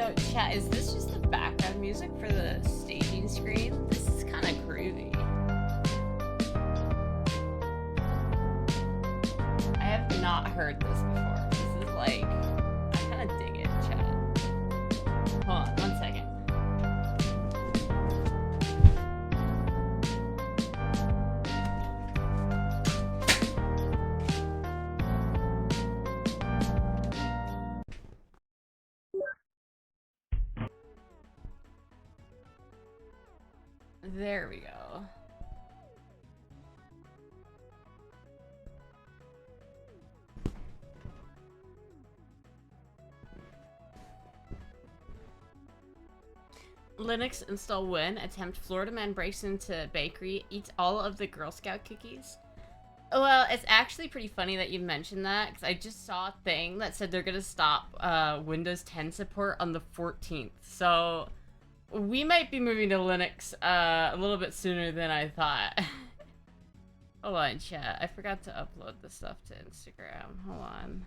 Yo, chat, is this just the background music for the staging screen? This is kind of groovy. I have not heard this before. This is like, I kind of dig it, chat. Hold on, 1 second. There we go. Linux install win. Attempt Florida man breaks into bakery, eats all of the Girl Scout cookies. Well, it's actually pretty funny that you mentioned that, because I just saw a thing that said they're going to stop Windows 10 support on the 14th. So we might be moving to Linux a little bit sooner than I thought. Hold on, chat. I forgot to upload the stuff to Instagram. Hold on.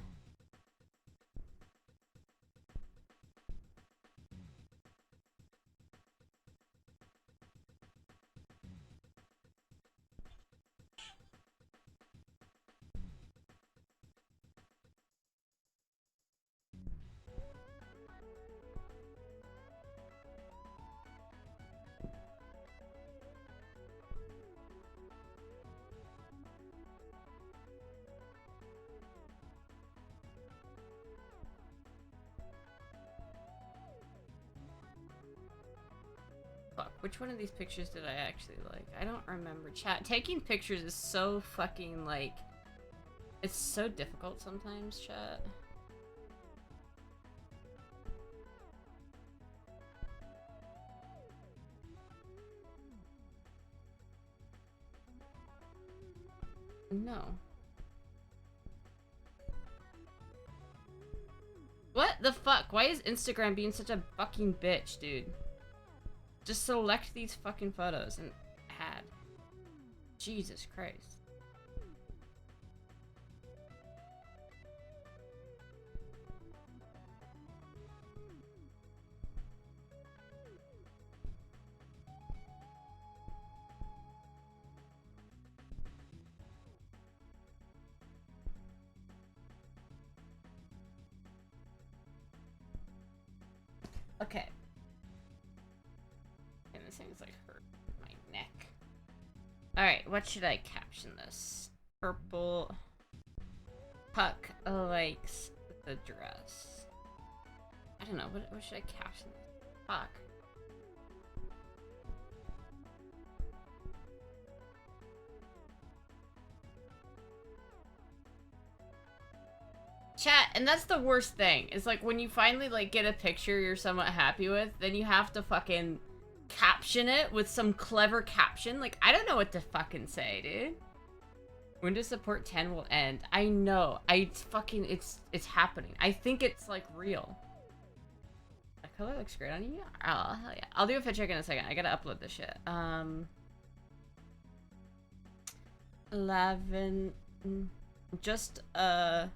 Fuck, which one of these pictures did I actually like? I don't remember. Chat, taking pictures is so fucking, like... It's so difficult sometimes, chat. No. What the fuck? Why is Instagram being such a fucking bitch, dude? Just select these fucking photos and add. Jesus Christ. Okay. And this thing's like hurt my neck. Alright, what should I caption this? Purple Puck likes the dress. I don't know, what should I caption this? Fuck. Chat, and that's the worst thing. It's like when you finally like get a picture you're somewhat happy with, then you have to fucking caption it with some clever caption. Like, I don't know what to fucking say, dude. Windows support 10 will end. I know. It's happening. I think it's like real. That color looks great on you. Oh, hell yeah. I'll do a fit check in a second. I gotta upload this shit. 11 just a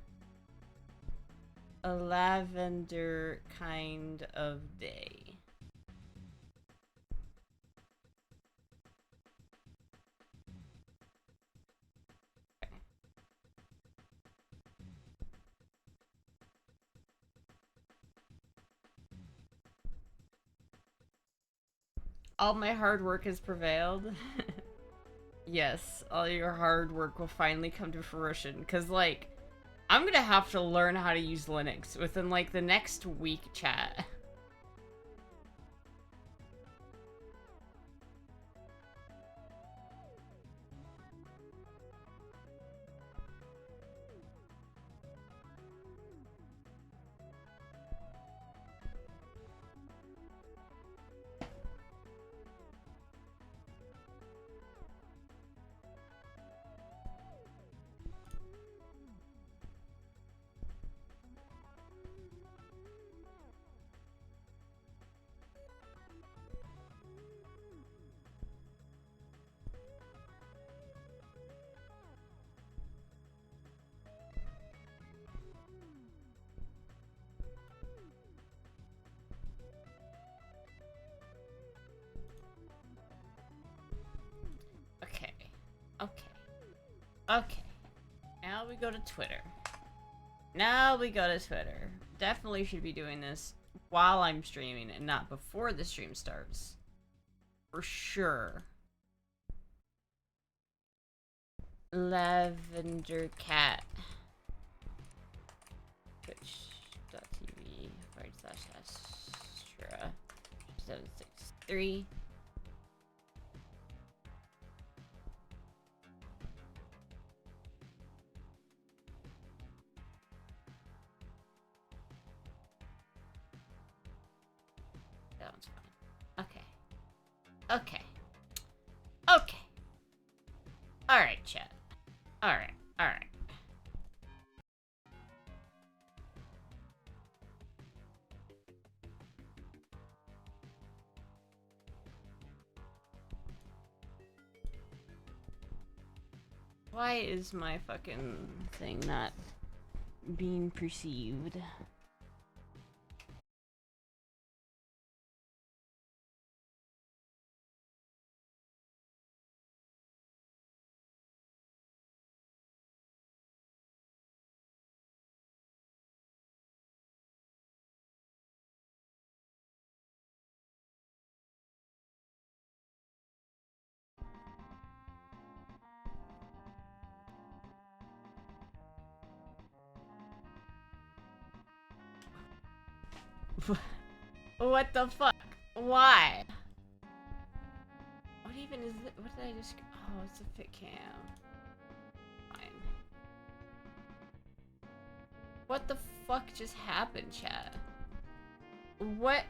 lavender kind of day. Okay. All my hard work has prevailed. Yes, all your hard work will finally come to fruition. Because, like, I'm gonna have to learn how to use Linux within, like, the next week, chat. Okay. Now we go to Twitter. Now we go to Twitter. Definitely should be doing this while I'm streaming and not before the stream starts. For sure. Lavender Cat. Twitch.tv/Astra 763. That one's fine. Okay. Okay. Okay. Alright, chat. Alright. Alright. Why is my fucking thing not being perceived? What the fuck? Why? What even is it? What did I just... Oh, it's a fit cam. Fine. What the fuck just happened, chat? What?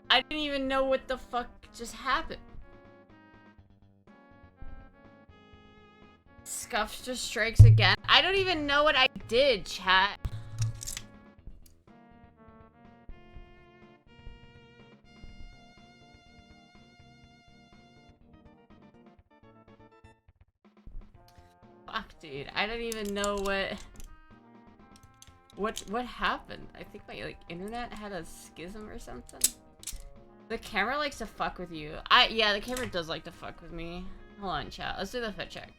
I didn't even know what the fuck just happened. Scuffs just strikes again. I don't even know what I did, chat. Fuck, dude. I don't even know what happened. I think my like internet had a schism or something. The camera likes to fuck with you. Yeah, the camera does like to fuck with me. Hold on, chat. Let's do the fit check.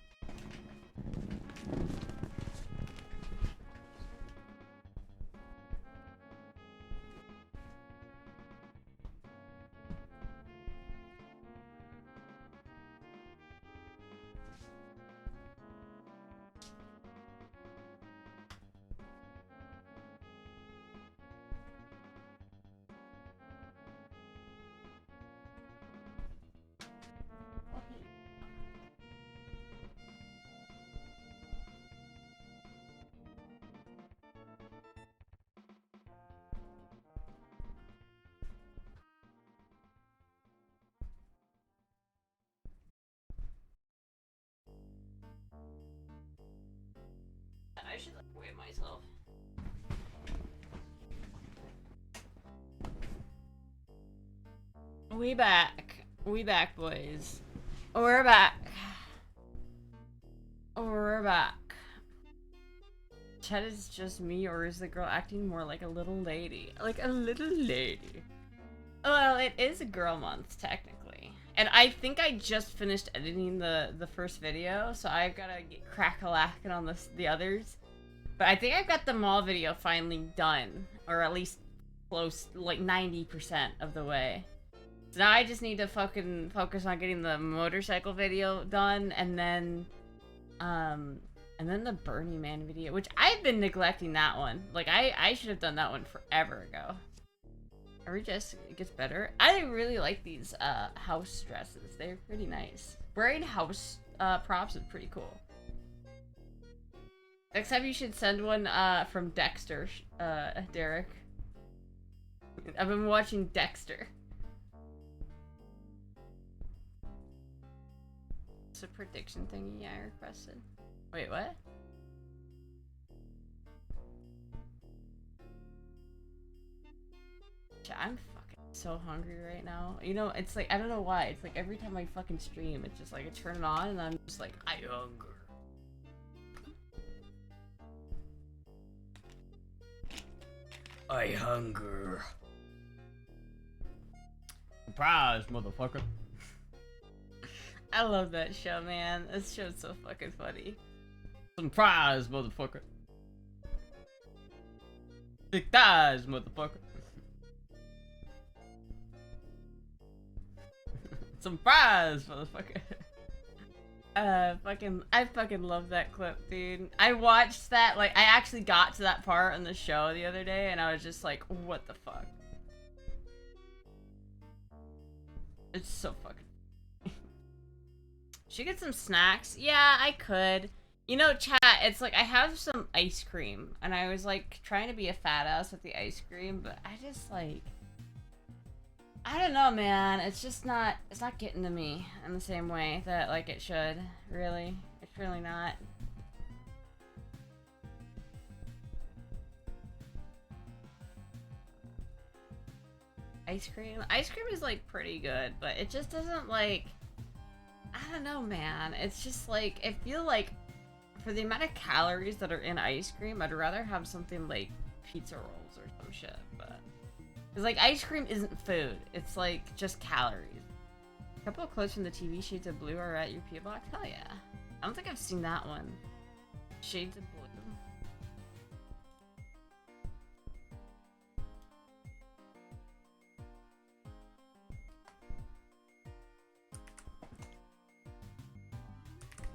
I should like weigh myself. We back. We back, boys. We're back. We're back. Chet is just me, or is the girl acting more like a little lady? Like a little lady. Well, it is a girl month, technically. And I think I just finished editing the first video, so I've got to get crack-a-lacking on the others. But I think I've got the mall video finally done, or at least close, like 90% of the way. So now I just need to fucking focus on getting the motorcycle video done, and then the Burning Man video, which I've been neglecting that one. Like, I should have done that one forever ago. It gets better. I really like these house dresses. They're pretty nice. Wearing house props is pretty cool. Next time you should send one from Dexter, Derek. I've been watching Dexter. It's a prediction thingy I requested. Wait, what? I'm fucking so hungry right now. You know, it's like, I don't know why. It's like every time I fucking stream, it's just like I turn it on and I'm just like, I hunger. I hunger. Surprise, motherfucker. I love that show, man. This show's so fucking funny. Surprise, motherfucker. Big thighs, motherfucker. Surprise, motherfucker. I fucking love that clip, dude. I watched that, like, I actually got to that part in the show the other day, and I was just like, what the fuck? It's so fucking... Should get some snacks? Yeah, I could. You know, chat, it's like, I have some ice cream, and I was, like, trying to be a fat ass with the ice cream, but I just, like... I don't know, man. It's just not, it's not getting to me in the same way that, like, it should. Really. It's really not. Ice cream? Ice cream is, like, pretty good, but it just doesn't, like... I don't know, man. It's just, like, I feel like for the amount of calories that are in ice cream, I'd rather have something like pizza rolls or some shit, but... Because, like, ice cream isn't food. It's, like, just calories. A couple of quotes from the TV Shades of Blue are at your P.O. box? Hell yeah. I don't think I've seen that one. Shades of Blue.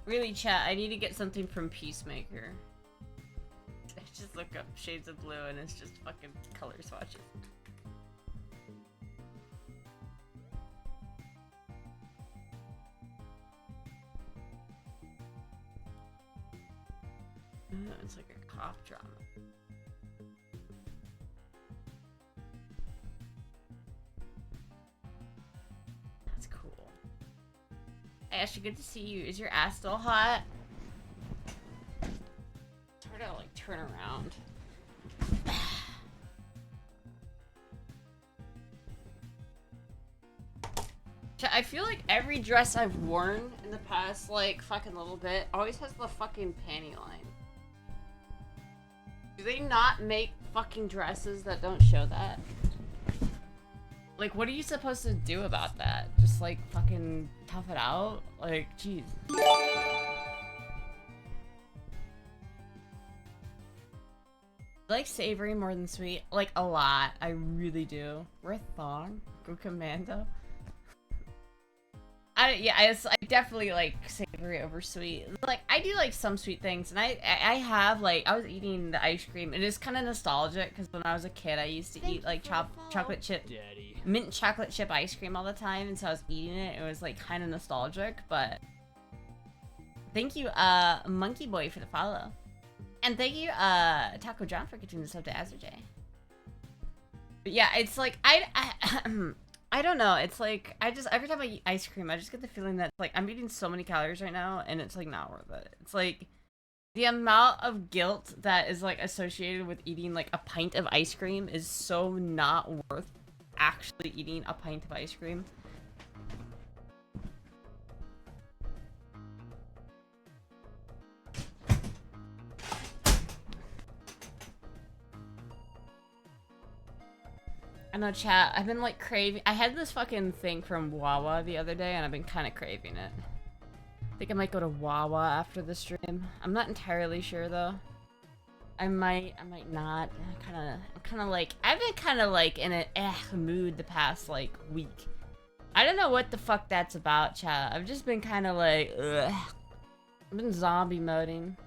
Really, chat, I need to get something from Peacemaker. I just look up Shades of Blue and it's just fucking color swatches. It's like a cop drama. That's cool. Hey, Ashley, good to see you. Is your ass still hot? It's hard to, like, turn around. I feel like every dress I've worn in the past, like, fucking little bit always has the fucking panty line. Do they not make fucking dresses that don't show that? Like, what are you supposed to do about that? Just, like, fucking tough it out? Like, jeez. Like savory more than sweet? Like, a lot. I really do. We're a thong. Go commando. I definitely like savory over sweet. Like, I do like some sweet things, and I have, like, I was eating the ice cream. It is kind of nostalgic, because when I was a kid, I used to eat, like, chocolate chip, mint chocolate chip ice cream all the time, and so I was eating it. It was, like, kind of nostalgic, but thank you, Monkey Boy, for the follow. And thank you, Taco John, for getting this up to Azure J. But yeah, it's like, I don't know, it's like, every time I eat ice cream, I just get the feeling that, like, I'm eating so many calories right now, and it's, like, not worth it. It's, like, the amount of guilt that is, like, associated with eating, like, a pint of ice cream is so not worth actually eating a pint of ice cream. I know, chat, I've been, like, craving... I had this fucking thing from Wawa the other day, and I've been kind of craving it. I think I might go to Wawa after the stream. I'm not entirely sure, though. I might not. I'm kind of, like... I've been kind of, like, in an mood the past, like, week. I don't know what the fuck that's about, chat. I've just been kind of, like, ugh. I've been zombie moding.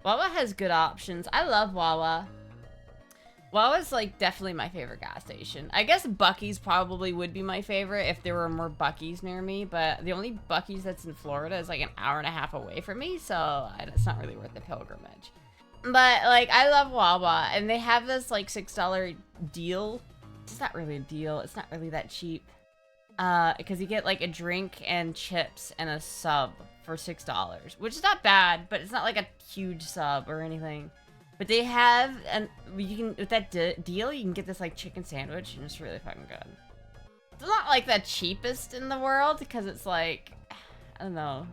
Wawa has good options. I love Wawa. Wawa's, like, definitely my favorite gas station. I guess Buc-ee's probably would be my favorite if there were more Buc-ee's near me, but the only Buc-ee's that's in Florida is, like, an hour and a half away from me, so it's not really worth the pilgrimage. But, like, I love Wawa, and they have this, like, $6 deal. It's not really a deal. It's not really that cheap. Because you get, like, a drink and chips and a sub for $6, which is not bad, but it's not, like, a huge sub or anything. But they have, and you can, with that deal, you can get this, like, chicken sandwich, and it's really fucking good. It's not, like, the cheapest in the world, because it's, like, I don't know,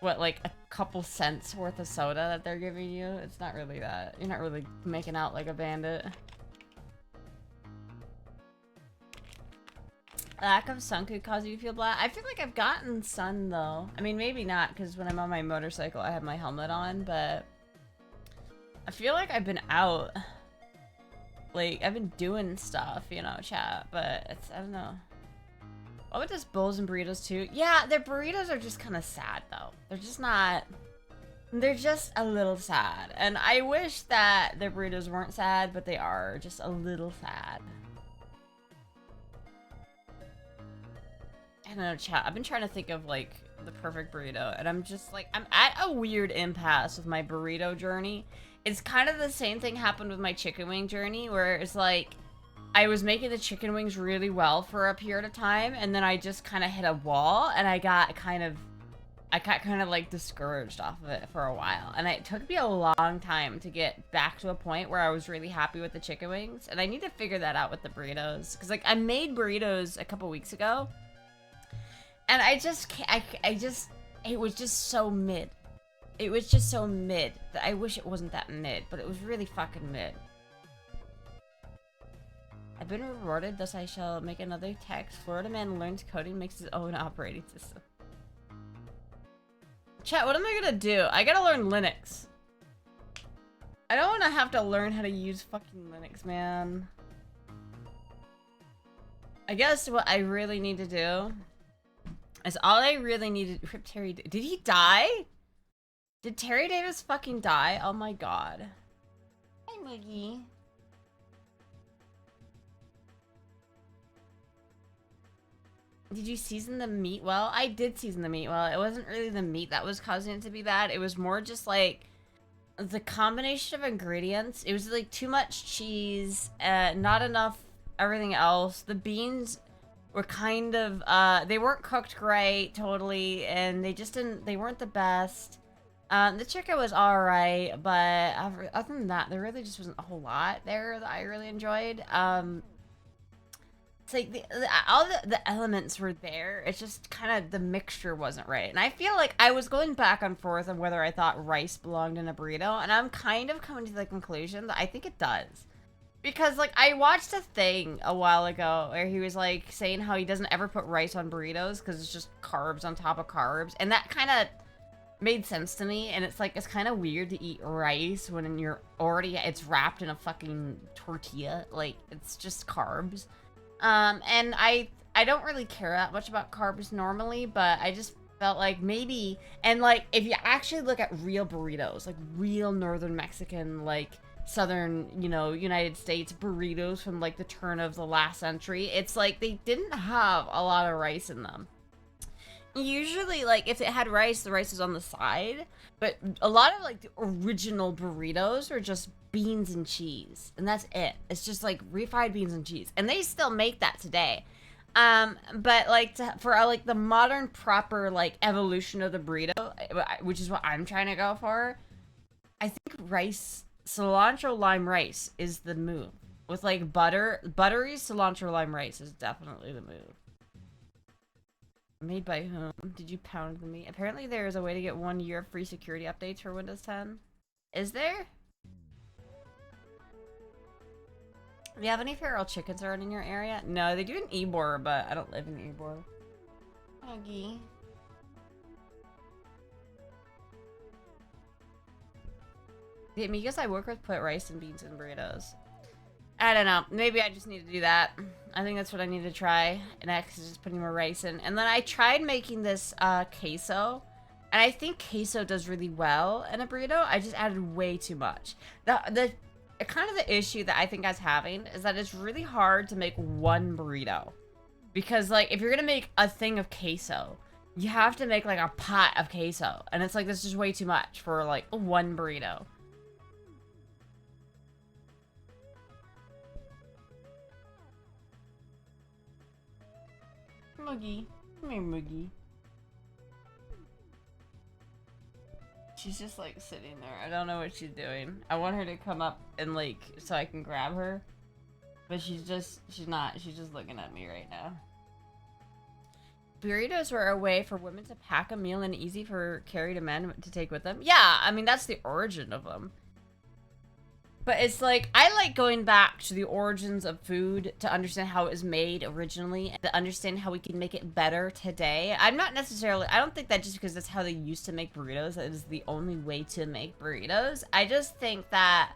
what, like, a couple cents worth of soda that they're giving you? It's not really that. You're not really making out like a bandit. Lack of sun could cause you to feel black. I feel like I've gotten sun though. I mean, maybe not, because when I'm on my motorcycle, I have my helmet on, but I feel like I've been out. Like, I've been doing stuff, you know, chat, but it's, I don't know. What about just bowls and burritos too? Yeah, their burritos are just kind of sad though. They're just not, they're just a little sad. And I wish that their burritos weren't sad, but they are just a little sad. I don't know, chat. I've been trying to think of like the perfect burrito, and I'm just like, I'm at a weird impasse with my burrito journey. It's kind of the same thing happened with my chicken wing journey, where it's like I was making the chicken wings really well for a period of time, and then I just kind of hit a wall, and I got kind of like discouraged off of it for a while. And it took me a long time to get back to a point where I was really happy with the chicken wings, and I need to figure that out with the burritos, because like I made burritos a couple weeks ago. And I just can't, it was just so mid. It was just so mid that I wish it wasn't that mid, but it was really fucking mid. I've been rewarded, thus I shall make another text. Florida man learns coding, makes his own operating system. Chat, what am I gonna do? I gotta learn Linux. I don't wanna have to learn how to use fucking Linux, man. I guess what I really need to do is all I really needed. Rip Terry. Did he die? Did Terry Davis fucking die? Oh my god. Hi, Moogie. Did you season the meat well? I did season the meat well. It wasn't really the meat that was causing it to be bad. It was more just like the combination of ingredients. It was like too much cheese, not enough everything else. The beans were kind of, they weren't cooked great, totally, and they just didn't, they weren't the best. The chicken was alright, but other than that, there really just wasn't a whole lot there that I really enjoyed. It's like, all the elements were there, it's just kind of, the mixture wasn't right. And I feel like I was going back and forth on whether I thought rice belonged in a burrito, and I'm kind of coming to the conclusion that I think it does. Because, like, I watched a thing a while ago where he was, like, saying how he doesn't ever put rice on burritos because it's just carbs on top of carbs. And that kind of made sense to me. And it's, like, it's kind of weird to eat rice when you're already, it's wrapped in a fucking tortilla. Like, it's just carbs. And I don't really care that much about carbs normally, but I just felt like maybe, and, like, if you actually look at real burritos, like, real northern Mexican, like, southern, you know, United States burritos from like the turn of the last century, it's like they didn't have a lot of rice in them. Usually, like, if it had rice, the rice was on the side, but a lot of like the original burritos are just beans and cheese, and that's it. It's just like refried beans and cheese, and they still make that today. But like for like the modern proper like evolution of the burrito, which is what I'm trying to go for, I think rice, cilantro lime rice is the move. With like buttery cilantro lime rice is definitely the move. Made by whom? Did you pound the meat? Apparently there is a way to get 1 year of free security updates for Windows 10. Is there? Do you have any feral chickens around in your area? No, they do in Ybor, but I don't live in Ybor. Huggy. The amigos I work with put rice and beans in burritos. I don't know. Maybe I just need to do that. I think that's what I need to try. Next is just putting more rice in. And then I tried making this queso. And I think queso does really well in a burrito. I just added way too much. The kind of the issue that I think I was having is that it's really hard to make one burrito. Because, like, if you're going to make a thing of queso, you have to make, like, a pot of queso. And it's like, this is way too much for, like, one burrito. Moogie. Come here, Moogie. She's just like sitting there. I don't know what she's doing. I want her to come up and like, so I can grab her. But she's not. She's just looking at me right now. Burritos were a way for women to pack a meal and easy for carry to men to take with them. Yeah, I mean, that's the origin of them. But it's like, I like going back to the origins of food to understand how it was made originally and to understand how we can make it better today. I'm not necessarily, I don't think that just because that's how they used to make burritos, that is the only way to make burritos. I just think that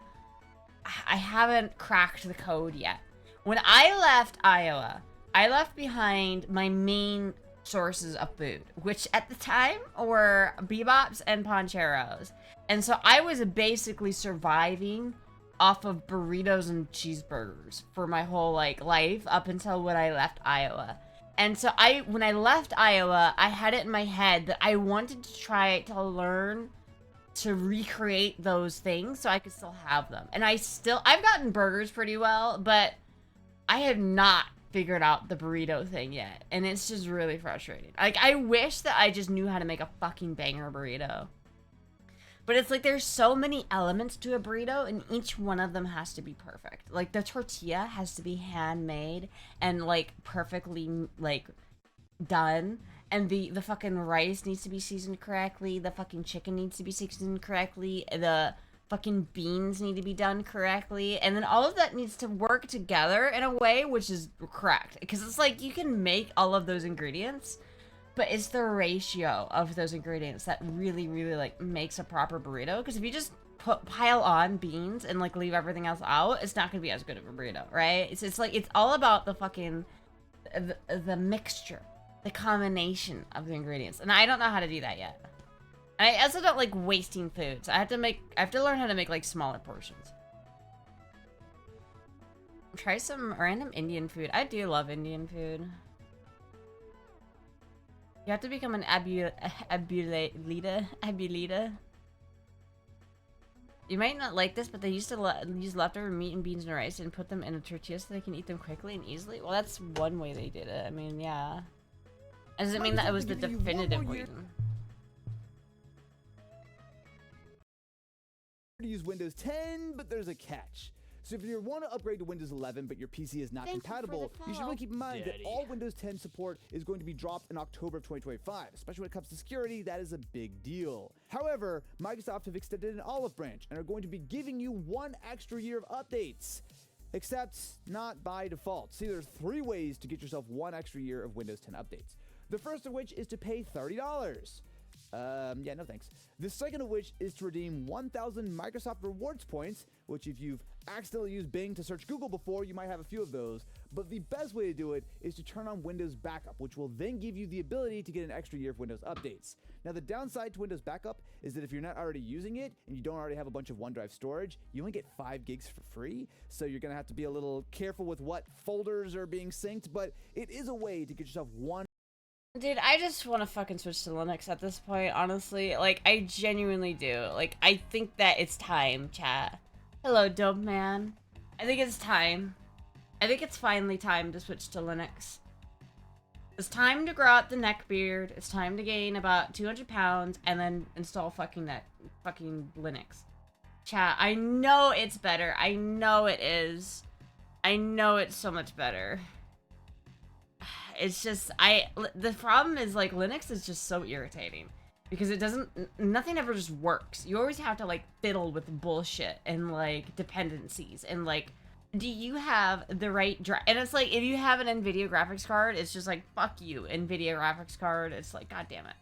I haven't cracked the code yet. When I left Iowa, I left behind my main sources of food, which at the time were bebops and poncheros. And so I was basically surviving off of burritos and cheeseburgers for my whole like life up until when I left Iowa. And so when I left Iowa, I had it in my head that I wanted to try to learn to recreate those things so I could still have them. And I've gotten burgers pretty well, but I have not figured out the burrito thing yet. And it's just really frustrating. Like, I wish that I just knew how to make a fucking banger burrito. But it's like there's so many elements to a burrito and each one of them has to be perfect. Like the tortilla has to be handmade and like perfectly like done. And the fucking rice needs to be seasoned correctly. The fucking chicken needs to be seasoned correctly. The fucking beans need to be done correctly. And then all of that needs to work together in a way which is correct. Because it's like you can make all of those ingredients, but it's the ratio of those ingredients that really, really, like, makes a proper burrito. Because if you just pile on beans and, like, leave everything else out, it's not going to be as good of a burrito, right? It's like, it's all about the fucking, the mixture, the combination of the ingredients. And I don't know how to do that yet. And I also don't like wasting food. So I have to learn how to make, like, smaller portions. Try some random Indian food. I do love Indian food. You have to become an abulita. You might not like this, but they used to use leftover meat and beans and rice and put them in a tortilla so they can eat them quickly and easily. Well, that's one way they did it. I mean, yeah. Does it mean that it was the definitive reason? To use Windows 10, but there's a catch. So if you want to upgrade to Windows 11 but your PC is not compatible, you should really keep in mind that all Windows 10 support is going to be dropped in October of 2025. Especially when it comes to security, that is a big deal. However, Microsoft have extended an olive branch and are going to be giving you 1 extra year of updates. Except not by default. See, there's 3 ways to get yourself 1 extra year of Windows 10 updates. The first of which is to pay $30. Yeah, no thanks. The second of which is to redeem 1,000 Microsoft Rewards points, which if you've accidentally used Bing to search Google before, you might have a few of those. But the best way to do it is to turn on Windows Backup, which will then give you the ability to get an extra year of Windows updates. Now, the downside to Windows Backup is that if you're not already using it and you don't already have a bunch of OneDrive storage, you only get 5 gigs for free. So you're going to have to be a little careful with what folders are being synced, but it is a way to get yourself 1. Dude, I just want to fucking switch to Linux at this point, honestly. Like, I genuinely do. Like, I think that it's time, chat. Hello, dope man. I think it's time. I think it's finally time to switch to Linux. It's time to grow out the neck beard. It's time to gain about 200 pounds and then install fucking Linux. Chat, I know it's better. I know it is. I know it's so much better. It's just, the problem is, like, Linux is just so irritating. Because it doesn't, nothing ever just works. You always have to, like, fiddle with bullshit and, like, dependencies. And, like, do you have the right and it's like, if you have an NVIDIA graphics card, it's just like, fuck you, NVIDIA graphics card. It's like, god damn it.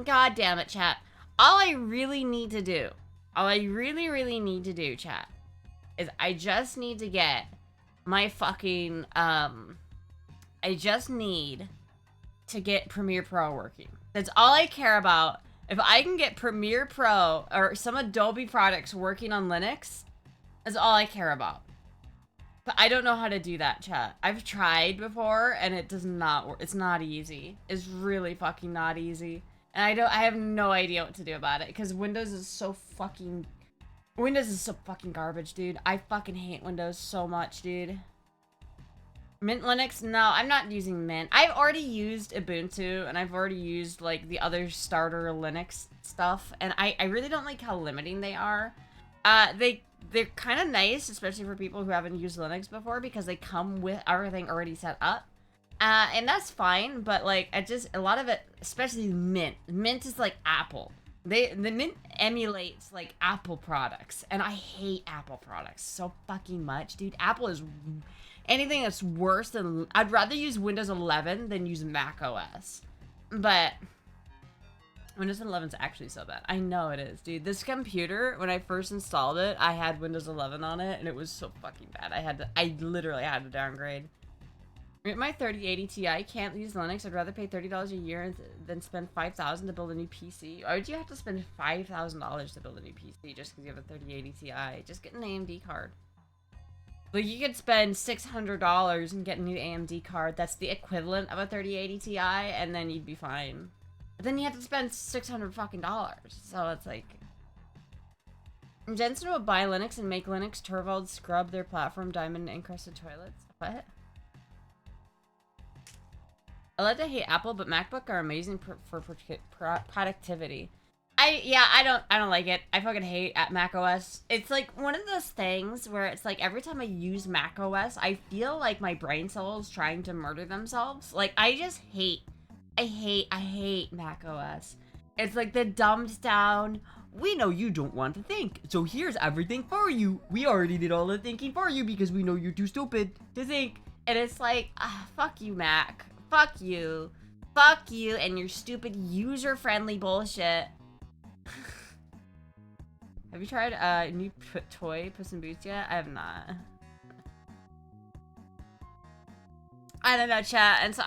God damn it, chat. All I really need to do, chat, is I just need to get my fucking, I just need to get Premiere Pro working. That's all I care about. If I can get Premiere Pro or some Adobe products working on Linux, that's all I care about. But I don't know how to do that, chat. I've tried before and it does not work. It's not easy. It's really fucking not easy. And I have no idea what to do about it because Windows is so fucking garbage, dude. I fucking hate Windows so much, dude. Mint Linux? No, I'm not using Mint. I've already used Ubuntu, and I've already used, like, the other starter Linux stuff, and I really don't like how limiting they are. They're kind of nice, especially for people who haven't used Linux before, because they come with everything already set up. And that's fine, but, like, a lot of it, especially Mint. Mint is like Apple. The Mint emulates like Apple products, and I hate Apple products so fucking much, dude. Apple is anything that's worse than. I'd rather use Windows 11 than use Mac OS, but Windows 11 is actually so bad. I know it is, dude. This computer, when I first installed it, I had Windows 11 on it, and it was so fucking bad. I literally had to downgrade. My 3080 Ti can't use Linux. I'd rather pay $30 a year than spend $5,000 to build a new PC. Why would you have to spend $5,000 to build a new PC just because you have a 3080 Ti? Just get an AMD card. Like, you could spend $600 and get a new AMD card. That's the equivalent of a 3080 Ti, and then you'd be fine. But then you have to spend $600 fucking dollars. So it's like... Jensen will buy Linux and make Linux Torvald scrub their platform diamond encrusted toilets. What? I love to hate Apple, but MacBook are amazing for productivity. I don't like it. I fucking hate Mac OS. It's like one of those things where it's like every time I use Mac OS, I feel like my brain cells trying to murder themselves. Like I hate Mac OS. It's like the dumbed down. We know you don't want to think, so here's everything for you. We already did all the thinking for you because we know you're too stupid to think. And it's like, fuck you, Mac. Fuck you. Fuck you and your stupid user-friendly bullshit. Have you tried a new toy, Puss in Boots, yet? I have not. I don't know, chat. And so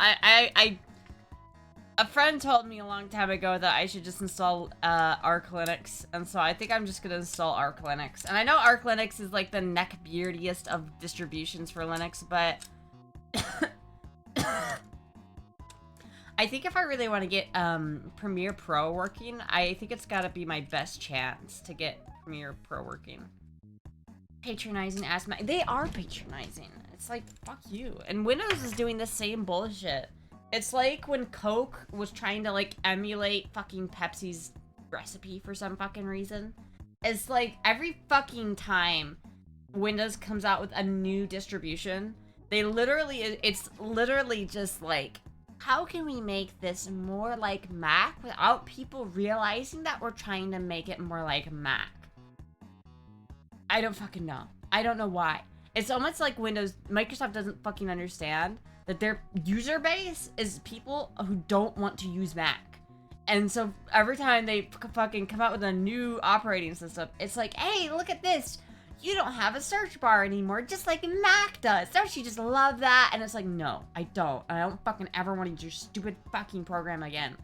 a friend told me a long time ago that I should just install Arch Linux. And so I think I'm just going to install Arch Linux. And I know Arch Linux is like the neck-beardiest of distributions for Linux, but... I think if I really want to get Premiere Pro working, I think it's got to be my best chance to get Premiere Pro working. Patronizing ass Mac. They are patronizing. It's like, fuck you. And Windows is doing the same bullshit. It's like when Coke was trying to like emulate fucking Pepsi's recipe for some fucking reason. It's like every fucking time Windows comes out with a new distribution, it's literally just like, how can we make this more like Mac without people realizing that we're trying to make it more like Mac? I don't fucking know. I don't know why. It's almost like Microsoft doesn't fucking understand that their user base is people who don't want to use Mac. And so every time they fucking come out with a new operating system, it's like, hey, look at this. You don't have a search bar anymore, just like Mac does. Don't you just love that? And it's like, no, I don't. I don't fucking ever want to use your stupid fucking program again.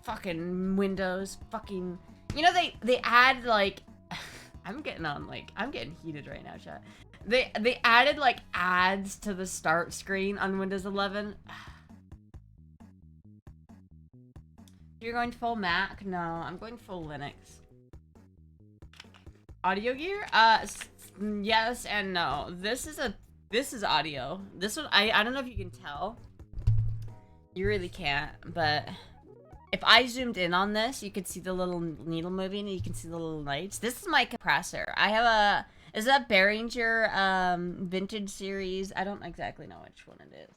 Fucking Windows, fucking... You know, they add, like... I'm getting heated right now, chat. They added, like, ads to the start screen on Windows 11. You're going full Mac? No, I'm going full Linux. Audio gear? Yes and no. This is audio. This one, I don't know if you can tell. You really can't, but if I zoomed in on this, you could see the little needle moving and you can see the little lights. This is my compressor. I have is that Behringer vintage series? I don't exactly know which one it is.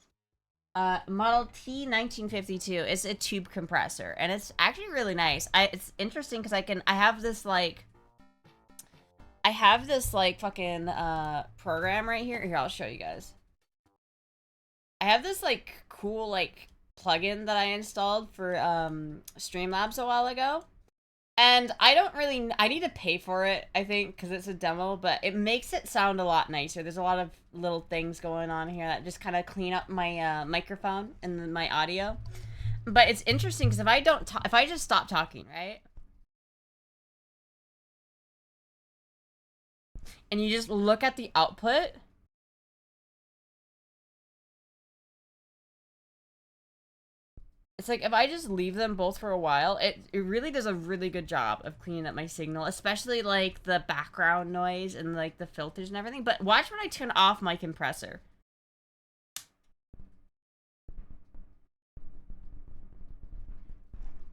Model T 1952. It's a tube compressor and it's actually really nice. It's interesting because I have this fucking program right here. Here, I'll show you guys. I have this like cool like plugin that I installed for Streamlabs a while ago. And I need to pay for it, I think, because it's a demo, but it makes it sound a lot nicer. There's a lot of little things going on here that just kind of clean up my microphone and my audio. But it's interesting because if I just stop talking, right? And you just look at the output. It's like if I just leave them both for a while, it really does a really good job of cleaning up my signal, especially like the background noise and like the filters and everything. But watch when I turn off my compressor.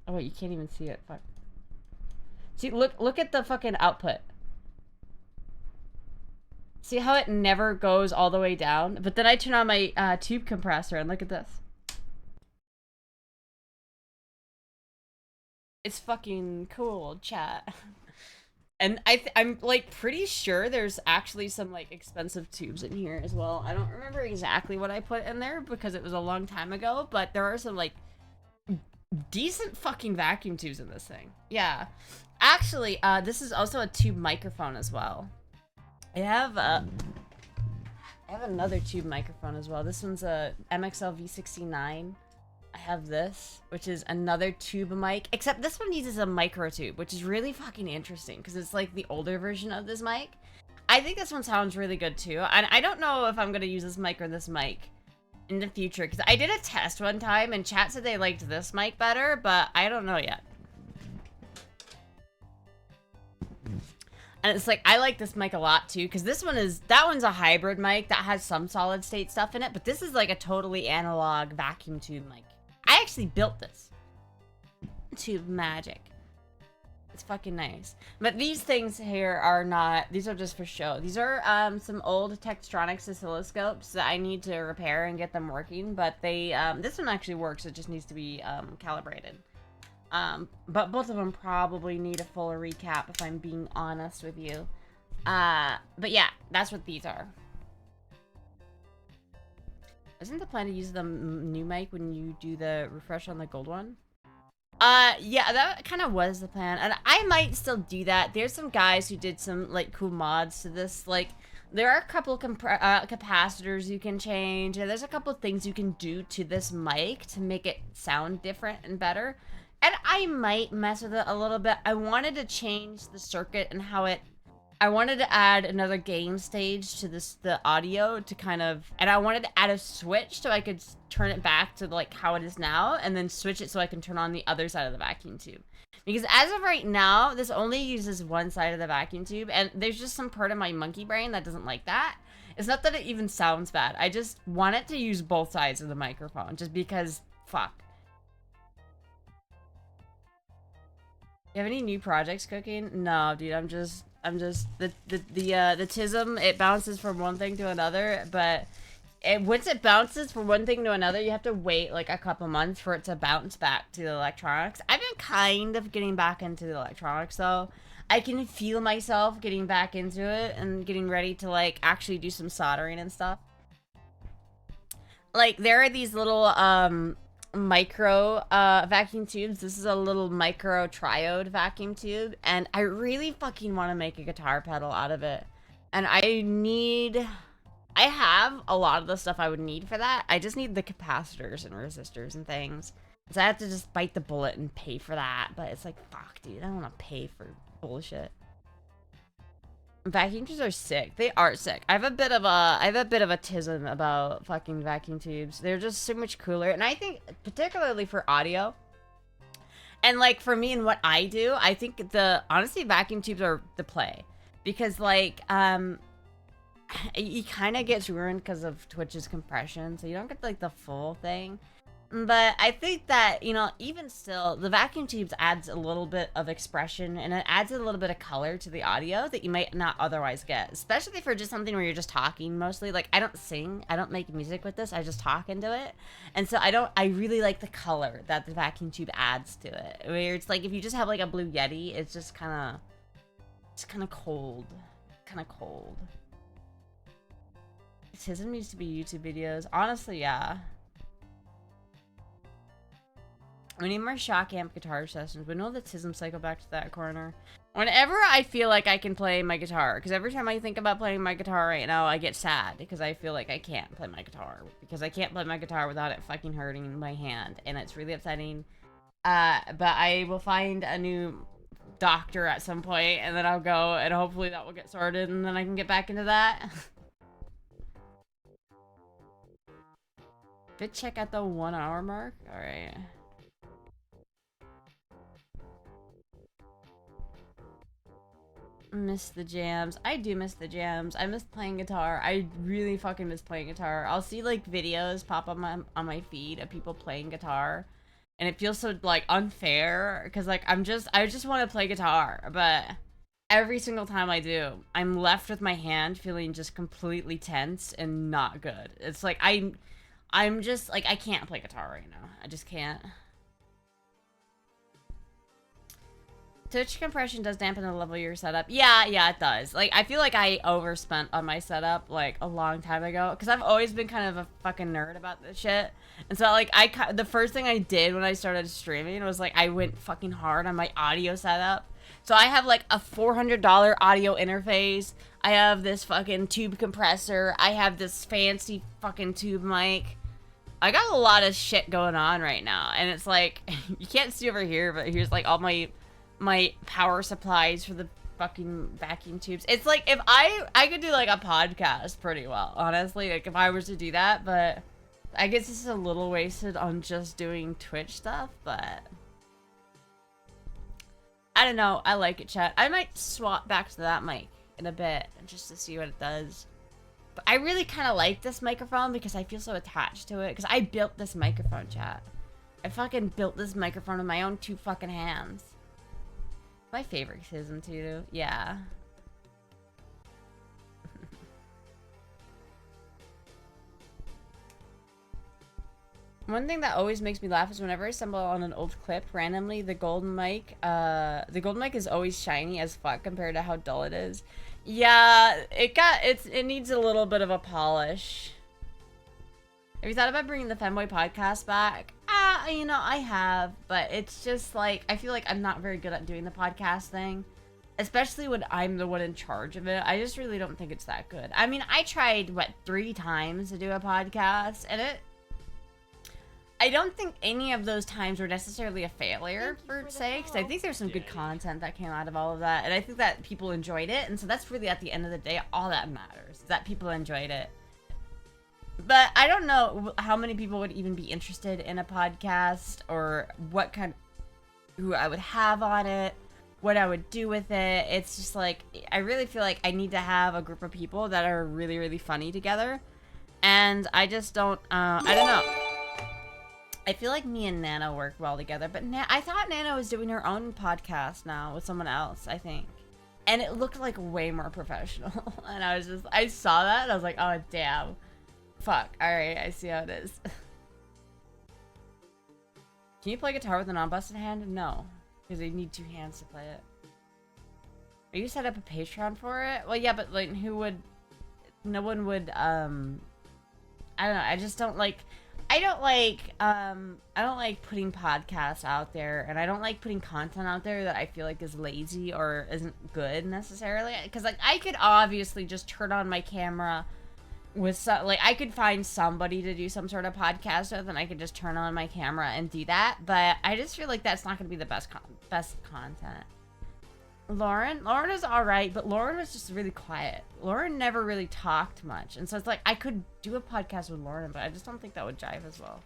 Oh wait, you can't even see it. Fuck. See, look at the fucking output. See how it never goes all the way down? But then I turn on my tube compressor and look at this. It's fucking cool, chat. And I'm like pretty sure there's actually some like expensive tubes in here as well. I don't remember exactly what I put in there because it was a long time ago, but there are some like decent fucking vacuum tubes in this thing. Yeah. Actually, this is also a tube microphone as well. I have another tube microphone as well. This one's a MXL V69. I have this, which is another tube mic, except this one uses a micro tube, which is really fucking interesting because it's like the older version of this mic. I think this one sounds really good too. And I don't know if I'm gonna use this mic or this mic in the future because I did a test one time and chat said they liked this mic better, but I don't know yet. And it's like, I like this mic a lot too, because that one's a hybrid mic that has some solid state stuff in it, but this is like a totally analog vacuum tube mic. I actually built this. Tube magic. It's fucking nice. But these things here are not, these are just for show. These are some old Textronics oscilloscopes that I need to repair and get them working, but they, this one actually works, it just needs to be calibrated. But both of them probably need a fuller recap if I'm being honest with you. But yeah, that's what these are. Isn't the plan to use the new mic when you do the refresh on the gold one? Yeah, that kind of was the plan, and I might still do that. There's some guys who did some, like, cool mods to this. Like, there are a couple capacitors you can change, and there's a couple things you can do to this mic to make it sound different and better. And I might mess with it a little bit. I wanted to change the circuit and how it... I wanted to add another gain stage to the audio to kind of... And I wanted to add a switch so I could turn it back to, like, how it is now, and then switch it so I can turn on the other side of the vacuum tube. Because as of right now, this only uses one side of the vacuum tube, and there's just some part of my monkey brain that doesn't like that. It's not that it even sounds bad. I just want it to use both sides of the microphone, just because... Fuck. You have any new projects cooking? No, dude, I'm just the TISM, it bounces from one thing to another, but once it bounces from one thing to another, you have to wait like a couple months for it to bounce back to the electronics. I've been kind of getting back into the electronics though. I can feel myself getting back into it and getting ready to like actually do some soldering and stuff. Like there are these little micro vacuum tubes. This is a little micro triode vacuum tube, and I really fucking want to make a guitar pedal out of it. And I have a lot of the stuff I would need for that. I just need the capacitors and resistors and things. So I have to just bite the bullet and pay for that. But it's like, fuck, dude, I don't want to pay for bullshit. Vacuum tubes are sick. They are sick. I have a bit of a tism about fucking vacuum tubes. They're just so much cooler, and I think particularly for audio, and like for me and what I do, I think honestly vacuum tubes are the play, because like it kind of gets ruined because of Twitch's compression, so you don't get like the full thing. But I think that, you know, even still, the vacuum tubes adds a little bit of expression, and it adds a little bit of color to the audio that you might not otherwise get, especially for just something where you're just talking mostly. Like, I don't sing, I don't make music with this, I just talk into it. And so I really like the color that the vacuum tube adds to it. Where it's like, if you just have like a Blue Yeti, it's just kind of cold. Kind of cold. Tism needs to be YouTube videos. Honestly, yeah. We need more shock amp guitar sessions. We know the Tism cycle back to that corner. Whenever I feel like I can play my guitar, because every time I think about playing my guitar right now, I get sad because I feel like I can't play my guitar. Because I can't play my guitar without it fucking hurting my hand, and it's really upsetting. But I will find a new doctor at some point, and then I'll go, and hopefully that will get sorted, and then I can get back into that. Bit check at the 1 hour mark? Alright. Miss the jams. I do miss the jams. I miss playing guitar. I really fucking miss playing guitar. I'll see like videos pop up on my feed of people playing guitar, and it feels so like unfair because like I just want to play guitar, but every single time I do, I'm left with my hand feeling just completely tense and not good. It's like I'm just like I can't play guitar right now. I just can't. Twitch compression does dampen the level of your setup. Yeah, it does. Like, I feel like I overspent on my setup, like, a long time ago. Because I've always been kind of a fucking nerd about this shit. And so, like, the first thing I did when I started streaming was, like, I went fucking hard on my audio setup. So I have, like, a $400 audio interface. I have this fucking tube compressor. I have this fancy fucking tube mic. I got a lot of shit going on right now. And it's, like, you can't see over here, but here's, like, all my power supplies for the fucking vacuum tubes. It's like, if I could do like a podcast pretty well, honestly, like if I was to do that, but I guess this is a little wasted on just doing Twitch stuff, but I don't know. I like it, chat. I might swap back to that mic in a bit just to see what it does. But I really kind of like this microphone because I feel so attached to it, because I built this microphone, chat. I fucking built this microphone with my own 2 fucking hands. My favoritism too, yeah. One thing that always makes me laugh is whenever I stumble on an old clip randomly, the golden mic is always shiny as fuck compared to how dull it is. Yeah, it needs a little bit of a polish. Have you thought about bringing the Femboy podcast back? You know, I have, but it's just like, I feel like I'm not very good at doing the podcast thing. Especially when I'm the one in charge of it. I just really don't think it's that good. I mean, I tried, 3 times to do a podcast, and I don't think any of those times were necessarily a failure, per se, because I think there's some good content that came out of all of that, and I think that people enjoyed it, and so that's really, at the end of the day, all that matters, is that people enjoyed it. But I don't know how many people would even be interested in a podcast, or what kind, who I would have on it, what I would do with it. It's just like, I really feel like I need to have a group of people that are really, really funny together. And I just don't, I don't know. I feel like me and Nana work well together, but I thought Nana was doing her own podcast now with someone else, I think. And it looked like way more professional. And I saw that and I was like, oh, damn. Fuck. Alright, I see how it is. Can you play guitar with a non-busted hand? No. Because you need 2 hands to play it. Are you set up a Patreon for it? Well, yeah, but like, who would... No one would, I don't know, I just don't like... I don't like putting podcasts out there, and I don't like putting content out there that I feel like is lazy or isn't good necessarily. Because like, I could obviously just turn on my camera with some, like, I could find somebody to do some sort of podcast with, and I could just turn on my camera and do that. But I just feel like that's not going to be the best content. Lauren is all right, but Lauren was just really quiet. Lauren never really talked much, and so it's like I could do a podcast with Lauren, but I just don't think that would jive as well.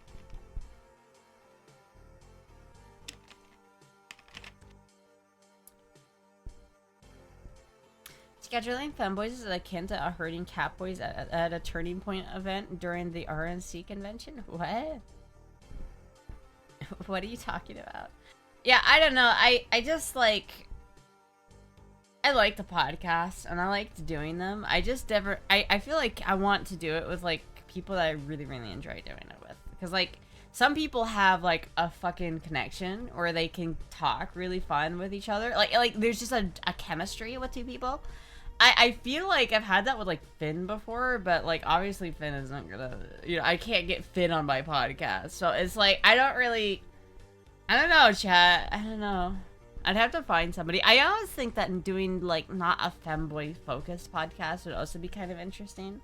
Scheduling femboys is akin to a herding catboys at a Turning Point event during the RNC convention. What? What are you talking about? Yeah, I don't know. I just like... I like the podcast, and I liked doing them. I just never... I feel like I want to do it with, like, people that I really, really enjoy doing it with. Because, like, some people have, like, a fucking connection, or they can talk really fun with each other. Like there's just a chemistry with 2 people. I feel like I've had that with, like, Finn before, but, like, obviously Finn isn't gonna... You know, I can't get Finn on my podcast. So it's like, I don't know, chat. I don't know. I'd have to find somebody. I always think that doing, like, not a femboy-focused podcast would also be kind of interesting.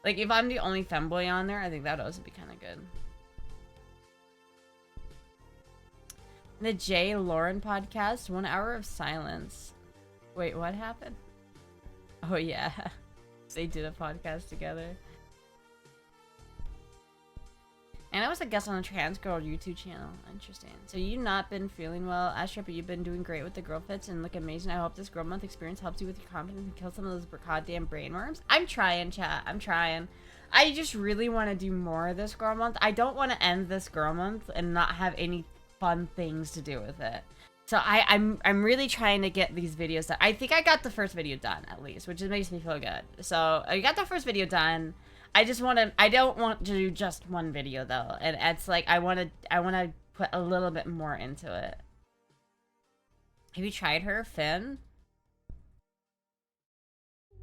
Like, if I'm the only femboy on there, I think that would also be kind of good. The Jay Lauren podcast, 1 hour of silence. Wait, what happened? Oh, yeah. They did a podcast together. And I was a guest on a trans girl YouTube channel. Interesting. So you've not been feeling well, Astra, but you've been doing great with the girl fits and look amazing. I hope this girl month experience helps you with your confidence and kill some of those goddamn brainworms. I'm trying, chat. I'm trying. I just really want to do more of this girl month. I don't want to end this girl month and not have any fun things to do with it. So I'm really trying to get these videos done. I think I got the first video done, at least, which makes me feel good. So I got the first video done. I don't want to do just one video though. And it's like, I want to put a little bit more into it. Have you tried her, Finn?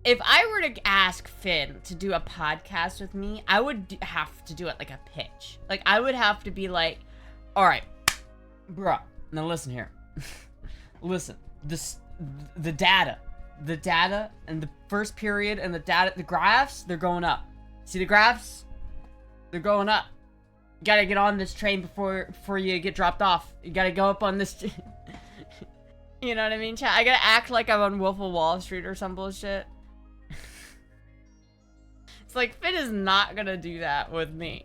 If I were to ask Finn to do a podcast with me, I would have to do it like a pitch. Like, I would have to be like, all right, bro, now listen here. Listen, the data and the first period and the graphs, they're going up. See the graphs? They're going up. You gotta get on this train before you get dropped off. You gotta go up on this. You know what I mean, chat? I gotta act like I'm on Wolf of Wall Street or some bullshit. It's like, Finn is not gonna do that with me.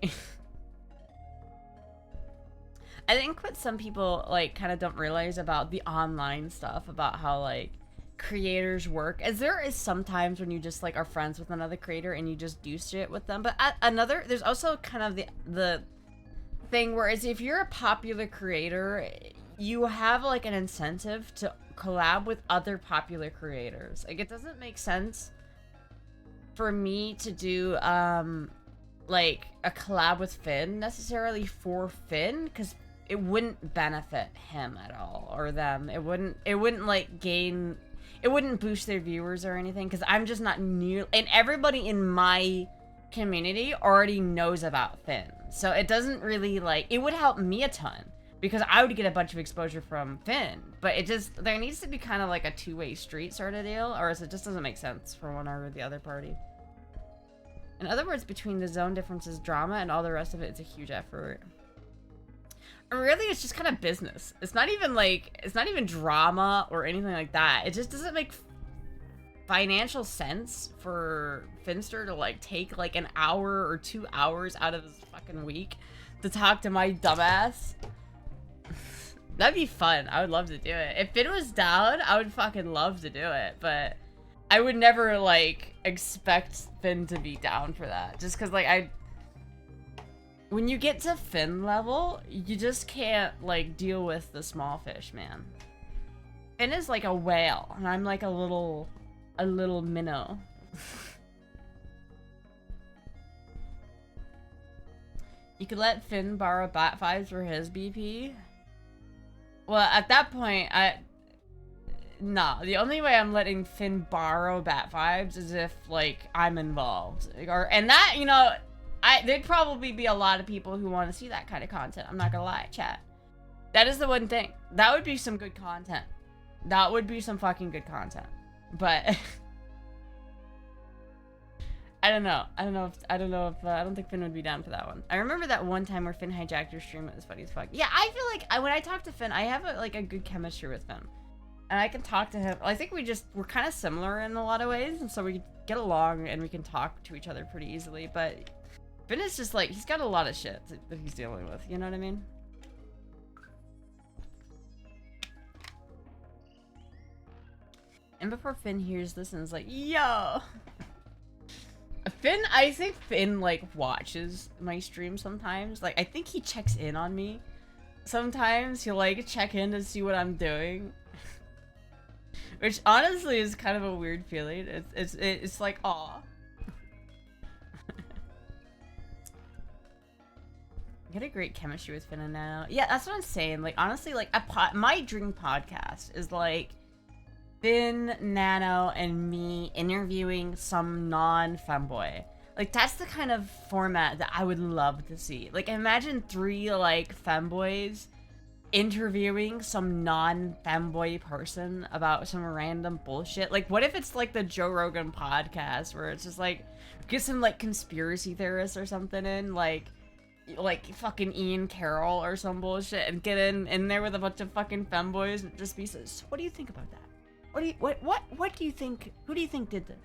I think what some people, like, kind of don't realize about the online stuff, about how, like, creators work, is there is sometimes when you just, like, are friends with another creator and you just do shit with them. But there's also kind of the thing where if you're a popular creator, you have, like, an incentive to collab with other popular creators. Like, it doesn't make sense for me to do, like, a collab with Finn necessarily for Finn, because it wouldn't benefit him at all, or them. It wouldn't, like, gain, it wouldn't boost their viewers or anything, because I'm just not new, and everybody in my community already knows about Finn. So it doesn't really, like, it would help me a ton, because I would get a bunch of exposure from Finn, but there needs to be kind of like a two-way street sort of deal, or else it just doesn't make sense for one or the other party. In other words, between the zone differences, drama, and all the rest of it, it's a huge effort. And really, it's just kind of business. It's not even drama or anything like that. It just doesn't make financial sense for Finster to, like, take, like, an hour or 2 hours out of his fucking week to talk to my dumbass. That'd be fun. I would love to do it. If Finn was down, I would fucking love to do it, but I would never, like, expect Finn to be down for that. Just because, like, when you get to Finn level, you just can't, like, deal with the small fish, man. Finn is like a whale, and I'm like a little minnow. You could let Finn borrow bat vibes for his BP. Well, at that point, nah. The only way I'm letting Finn borrow bat vibes is if, like, I'm involved. And that, you know, there'd probably be a lot of people who want to see that kind of content. I'm not gonna lie, chat. That is the one thing. That would be some good content. That would be some fucking good content. But I don't know. I don't think Finn would be down for that one. I remember that one time where Finn hijacked your stream. It was funny as fuck. Yeah, I feel like when I talk to Finn, I have a good chemistry with Finn. And I can talk to him. I think we're kind of similar in a lot of ways, and so we get along and we can talk to each other pretty easily. But Finn is just like, he's got a lot of shit that he's dealing with. You know what I mean? And before Finn hears this and is like, yo! I think Finn, like, watches my stream sometimes. Like, I think he checks in on me. Sometimes he'll, like, check in to see what I'm doing. Which, honestly, is kind of a weird feeling. It's like, aw. I get a great chemistry with Finn and Nano. Yeah, that's what I'm saying. Like, honestly, like, my dream podcast is, like, Finn, Nano, and me interviewing some non-femboy. Like, that's the kind of format that I would love to see. Like, imagine 3, like, femboys interviewing some non-femboy person about some random bullshit. Like, what if it's, like, the Joe Rogan podcast, where it's just, like, get some, like, conspiracy theorists or something in, like fucking Ian Carroll or some bullshit, and get in there with a bunch of fucking femboys and just be so what do you think about that? What do you think? Who do you think did this?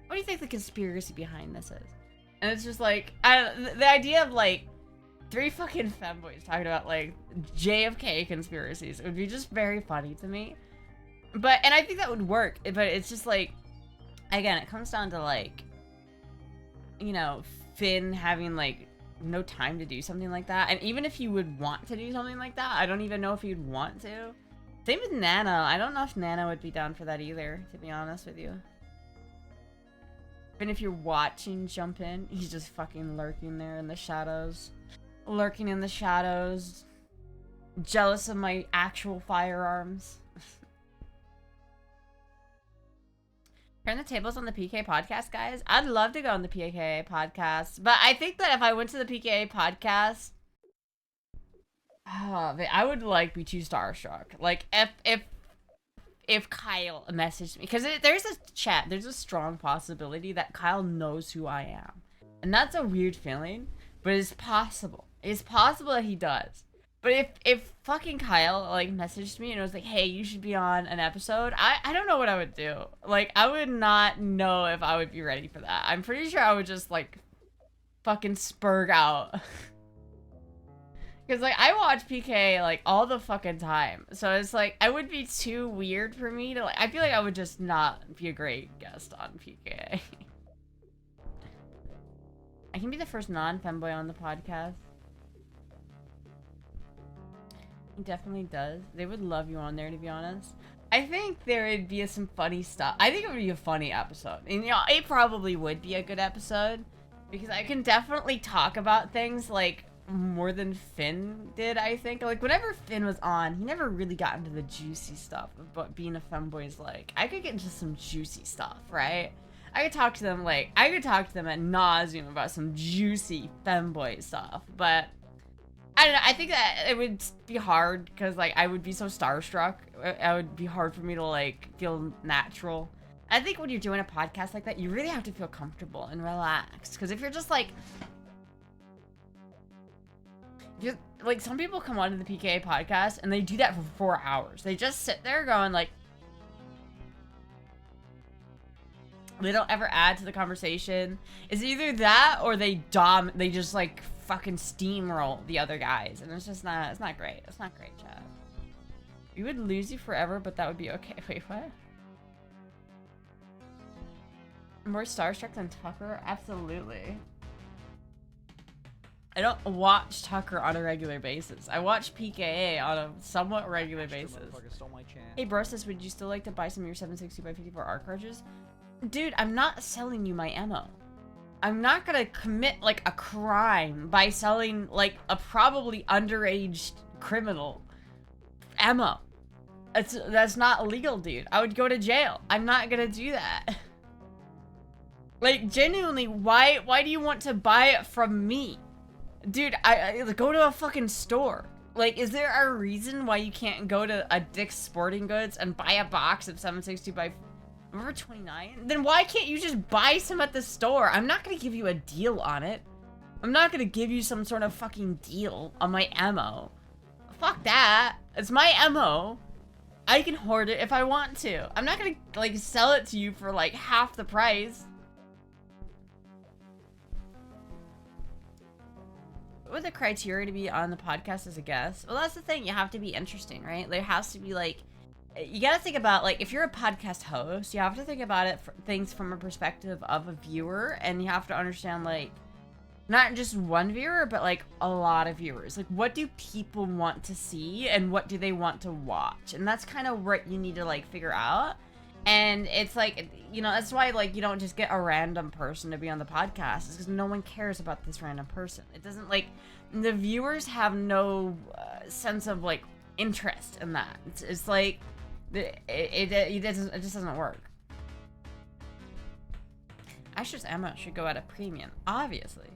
What do you think the conspiracy behind this is? And it's just like, the idea of, like, 3 fucking femboys talking about, like, JFK conspiracies, it would be just very funny to me. And I think that would work, but it's just like, again, it comes down to, like, you know, Finn having, like, no time to do something like that. And even if he would want to do something like that, I don't even know if he'd want to. Same with Nano. I don't know if Nano would be down for that either, to be honest with you. Even if you're watching Jump In, he's just fucking lurking there in the shadows. Lurking in the shadows. Jealous of my actual firearms. Turn the tables on the PK podcast, guys. I'd love to go on the PK podcast, but I think that if I went to the PK podcast, I would like be too starstruck. Like if Kyle messaged me, because there's a strong possibility that Kyle knows who I am, and that's a weird feeling, but it's possible. It's possible that he does. But if fucking Kyle, like, messaged me and was like, hey, you should be on an episode, I don't know what I would do. Like, I would not know if I would be ready for that. I'm pretty sure I would just, like, fucking spurg out. Because, like, I watch PK, like, all the fucking time. So it's, like, it would be too weird for me to, like, I feel like I would just not be a great guest on PK. I can be the first non-femboy on the podcast. He definitely does. They would love you on there, to be honest. I think there would be some funny stuff. I think it would be a funny episode. And, you know, it probably would be a good episode. Because I can definitely talk about things, like, more than Finn did, I think. Like, whenever Finn was on, he never really got into the juicy stuff of what being a femboy is like. I could get into some juicy stuff, right? I could talk to them, like, I could talk to them ad nauseum about some juicy femboy stuff, but I don't know, I think that it would be hard because, like, I would be so starstruck. It would be hard for me to, like, feel natural. I think when you're doing a podcast like that, you really have to feel comfortable and relaxed. Because if you're just, like, some people come onto the PKA podcast and they do that for 4 hours. They just sit there going, like, they don't ever add to the conversation. It's either that or they just, like, fucking steamroll the other guys, and it's not great. It's not great, chat. We would lose you forever, but that would be okay. Wait, what? More starstruck than Tucker? Absolutely. I don't watch Tucker on a regular basis. I watch PKA on a somewhat regular basis. Hey Brosis, would you still like to buy some of your 760x54 art cartridges? Dude, I'm not selling you my ammo. I'm not gonna commit, like, a crime by selling, like, a probably underage criminal ammo. That's not legal, dude. I would go to jail. I'm not gonna do that. Like, genuinely, why do you want to buy it from me? Dude, I go to a fucking store. Like, is there a reason why you can't go to a Dick's Sporting Goods and buy a box of 760 by Number 29? Then why can't you just buy some at the store? I'm not gonna give you a deal on it. I'm not gonna give you some sort of fucking deal on my ammo. Fuck that. It's my ammo. I can hoard it if I want to. I'm not gonna, like, sell it to you for, like, half the price. What would the criteria to be on the podcast as a guest? Well, that's the thing. You have to be interesting, right? There has to be, like, you gotta think about, like, if you're a podcast host, you have to think about things from a perspective of a viewer, and you have to understand, like, not just one viewer, but, like, a lot of viewers. Like, what do people want to see, and what do they want to watch? And that's kind of what you need to, like, figure out. And it's, like, you know, that's why, like, you don't just get a random person to be on the podcast. It's because no one cares about this random person. It doesn't, like, the viewers have no sense of, like, interest in that. It's like, it just doesn't work. Astra's ammo should go at a premium, obviously.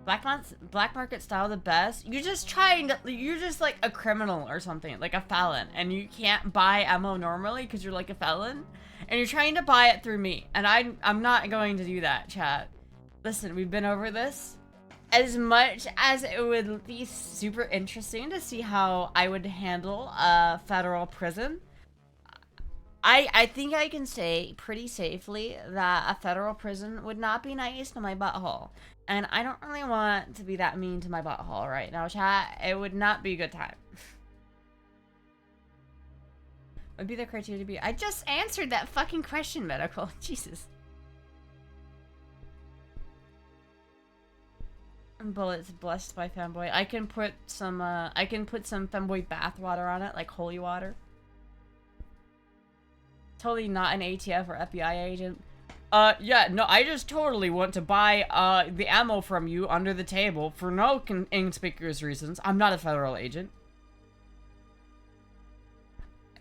Black market style the best. You're just like a criminal or something, like a felon, and you can't buy ammo normally because you're like a felon, and you're trying to buy it through me, and I'm not going to do that, chat. Listen, we've been over this. As much as it would be super interesting to see how I would handle a federal prison, I think I can say pretty safely that a federal prison would not be nice to my butthole. And I don't really want to be that mean to my butthole right now, chat. It would not be a good time. Would be the criteria to be... I just answered that fucking question, medical. Jesus. Bullets blessed by femboy. I can put some femboy bathwater on it, like holy water. Totally not an ATF or FBI agent. Yeah, no, I just totally want to buy, the ammo from you under the table for no inconspicuous reasons. I'm not a federal agent.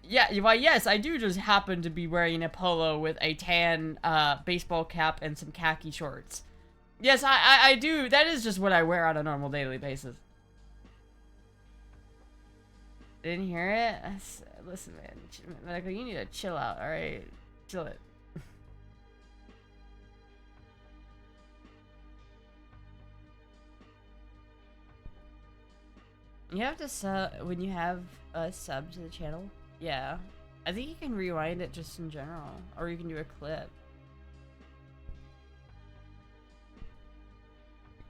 Yeah, well, yes, I do just happen to be wearing a polo with a tan baseball cap and some khaki shorts. Yes, I do. That is just what I wear on a normal daily basis. Didn't hear it? Listen, man. Medical, you need to chill out, alright? Chill it. You have to sub when you have a sub to the channel? Yeah. I think you can rewind it just in general. Or you can do a clip.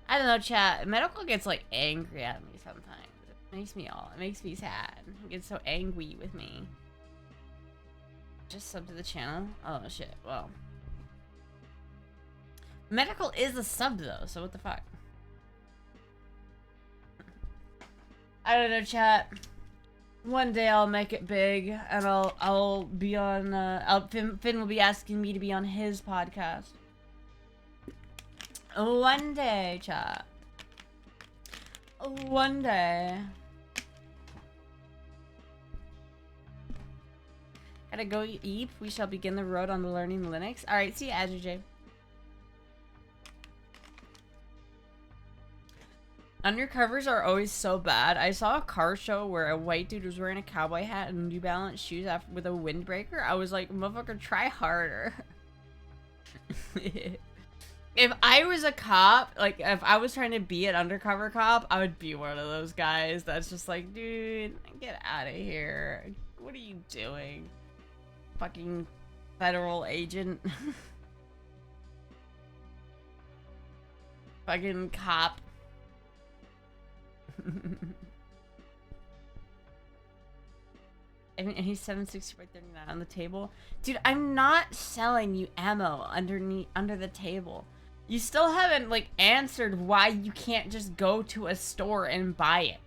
I don't know, chat. Medical gets like angry at me sometimes. It makes me sad. He gets so angry with me. Just sub to the channel? Oh shit, well. Medical is a sub though, so what the fuck? I don't know, chat. One day I'll make it big, and I'll be on. Finn will be asking me to be on his podcast. One day, chat. One day. Gotta go eat. We shall begin the road on the learning Linux. All right, see you, Azure J. Undercovers are always so bad. I saw a car show where a white dude was wearing a cowboy hat and New Balance shoes with a windbreaker. I was like, motherfucker, try harder. If I was a cop, like, if I was trying to be an undercover cop, I would be one of those guys that's just like, dude, get out of here. What are you doing? Fucking federal agent. Fucking cop. And he's 760 by 39 on the table. Dude, I'm not selling you ammo under the table. You still haven't, like, answered why you can't just go to a store and buy it.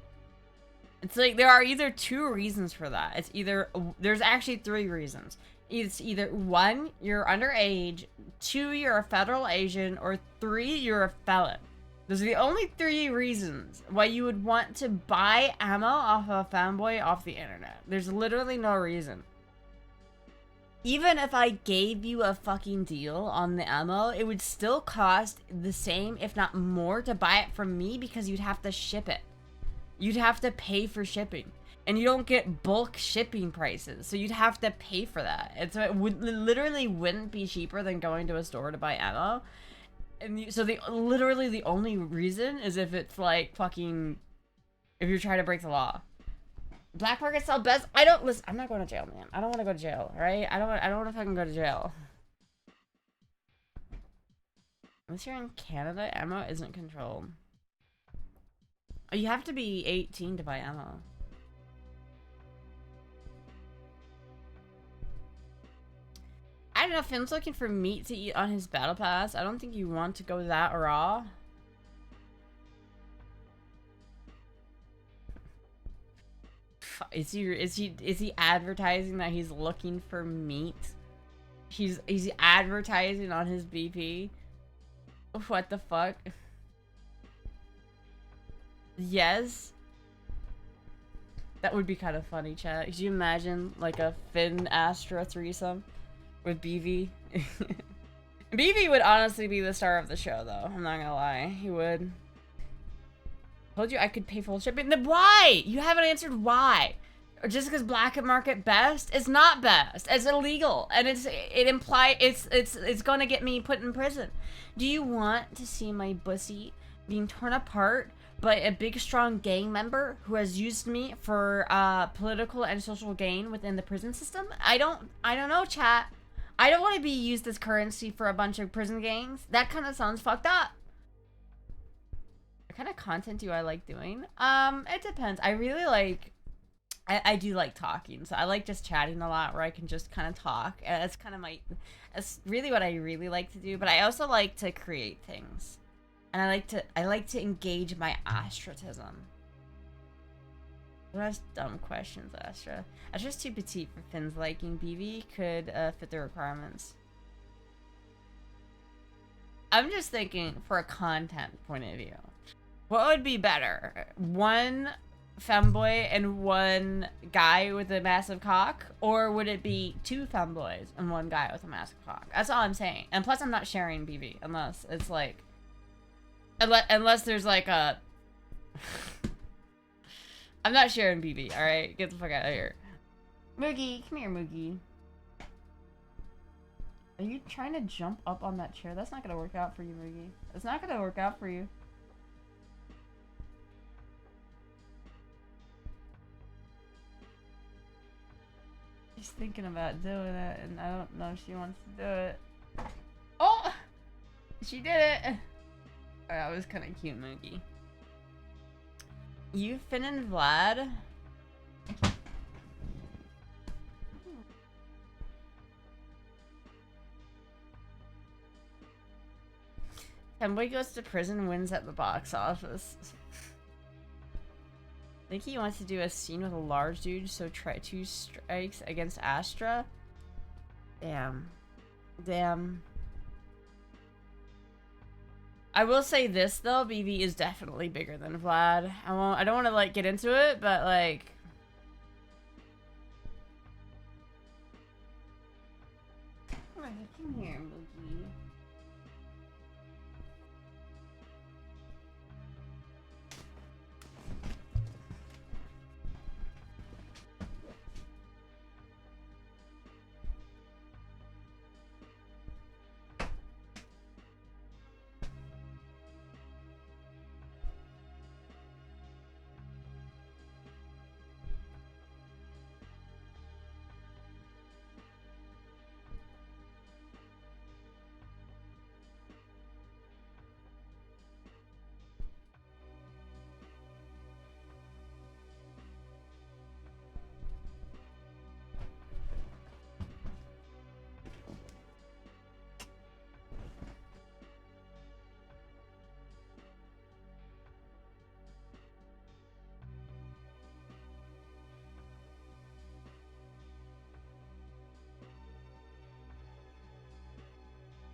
It's like, there are either two reasons for that. It's either, there's actually three reasons. It's either, one, you're underage, two, you're a federal agent, or three, you're a felon. Those are the only three reasons why you would want to buy ammo off of a fanboy off the internet. There's literally no reason. Even if I gave you a fucking deal on the ammo, it would still cost the same, if not more, to buy it from me because you'd have to ship it. You'd have to pay for shipping. And you don't get bulk shipping prices, so you'd have to pay for that. And so it literally wouldn't be cheaper than going to a store to buy ammo. And so literally the only reason is if it's like fucking, if you're trying to break the law. Black market sell best. I don't listen. I'm not going to jail, man. I don't want to go to jail. All right. I don't want to fucking go to jail. Unless you're in Canada, ammo isn't controlled. Oh, you have to be 18 to buy ammo. I don't know, Finn's looking for meat to eat on his battle pass. I don't think you want to go that raw. Is he advertising that he's looking for meat? He's advertising on his BP. What the fuck? Yes. That would be kind of funny, chat. Could you imagine like a Finn Astra threesome? With BV. BV would honestly be the star of the show, though. I'm not gonna lie. He would. Told you I could pay full shipping. Then why? You haven't answered why. Or just because black market best? It's not best. It's illegal. And it's gonna get me put in prison. Do you want to see my pussy being torn apart by a big, strong gang member who has used me for political and social gain within the prison system? I don't know, chat. I don't want to be used as currency for a bunch of prison gangs. That kind of sounds fucked up. What kind of content do I like doing? It depends. I really like... I do like talking, so I like just chatting a lot where I can just kind of talk. That's kind of that's really what I really like to do, but I also like to create things. And I like to engage my astratism. That's dumb questions, Astra. Astra's too petite for Finn's liking. BV could fit the requirements. I'm just thinking for a content point of view. What would be better? One, femboy and one guy with a massive cock? Or would it be 2 femboys and 1 guy with a massive cock? That's all I'm saying. And plus I'm not sharing BB unless it's like... Unless there's like a... I'm not sharing BB, alright? Get the fuck out of here. Moogie, come here, Moogie. Are you trying to jump up on that chair? That's not gonna work out for you, Moogie. It's not gonna work out for you. She's thinking about doing it, and I don't know if she wants to do it. Oh! She did it! Oh, that was kind of cute, Moogie. You, Finn, and Vlad? Femboy goes to prison, wins at the box office. I think he wants to do a scene with a large dude, so try 2 strikes against Astra. Damn. Damn. I will say this though, BB is definitely bigger than Vlad. I don't want to like get into it, but like... Alright, come here, Moogie.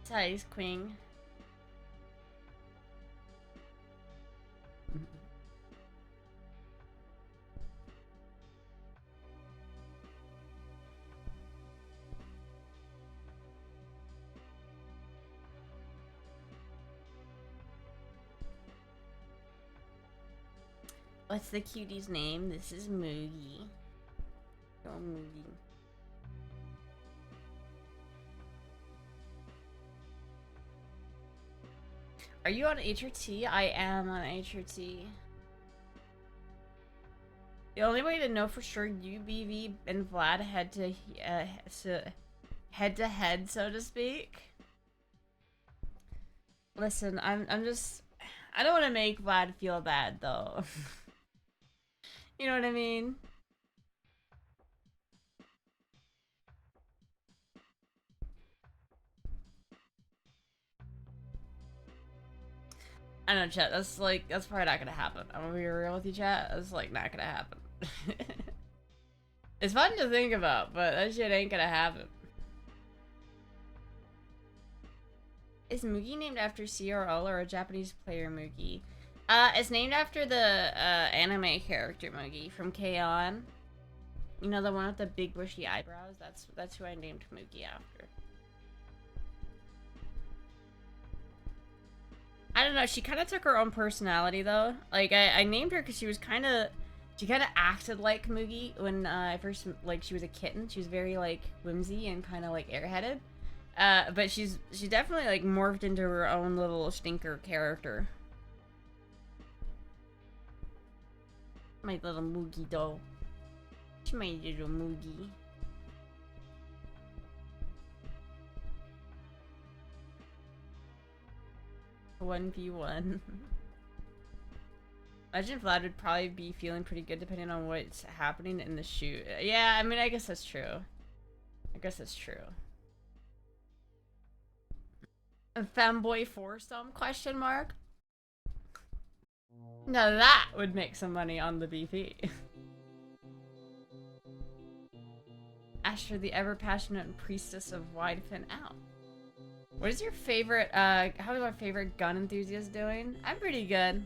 Size queen. What's the cutie's name? This is Moogie. Go Moogie. Are you on HRT? I am on HRT. The only way to know for sure you, BV, and Vlad head to head, so to speak. Listen, I'm just... I don't want to make Vlad feel bad, though. You know what I mean? I know, chat. That's probably not gonna happen. I'm gonna be real with you, chat. That's like not gonna happen. It's fun to think about, but that shit ain't gonna happen. Is Moogie named after CRL or a Japanese player Moogie? It's named after the anime character Moogie from K-On! You know, the one with the big bushy eyebrows? That's who I named Moogie after. I don't know, she kind of took her own personality though. Like, I named her because she kind of acted like Moogie when I first, like, she was a kitten. She was very, like, whimsy and kind of, like, airheaded. But she definitely, like, morphed into her own little stinker character. My little Moogie doll. She's my little Moogie. One v one. Imagine Vlad would probably be feeling pretty good depending on what's happening in the shoot. Yeah, I mean, I guess that's true. I guess that's true. A femboy foursome question mark? Now that would make some money on the BP. Astra, the ever-passionate priestess of wide fin out. What is your favorite, how is our favorite gun enthusiast doing? I'm pretty good.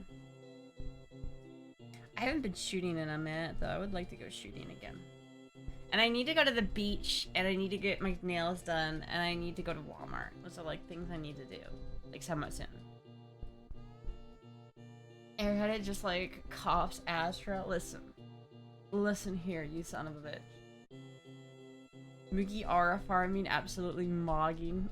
I haven't been shooting in a minute, though. I would like to go shooting again. And I need to go to the beach, and I need to get my nails done, and I need to go to Walmart. Those are, like, things I need to do. Like, somewhat soon. Airheaded just, like, coughs Astra. Listen. Listen here, you son of a bitch. Moogie Aura farming, absolutely mogging.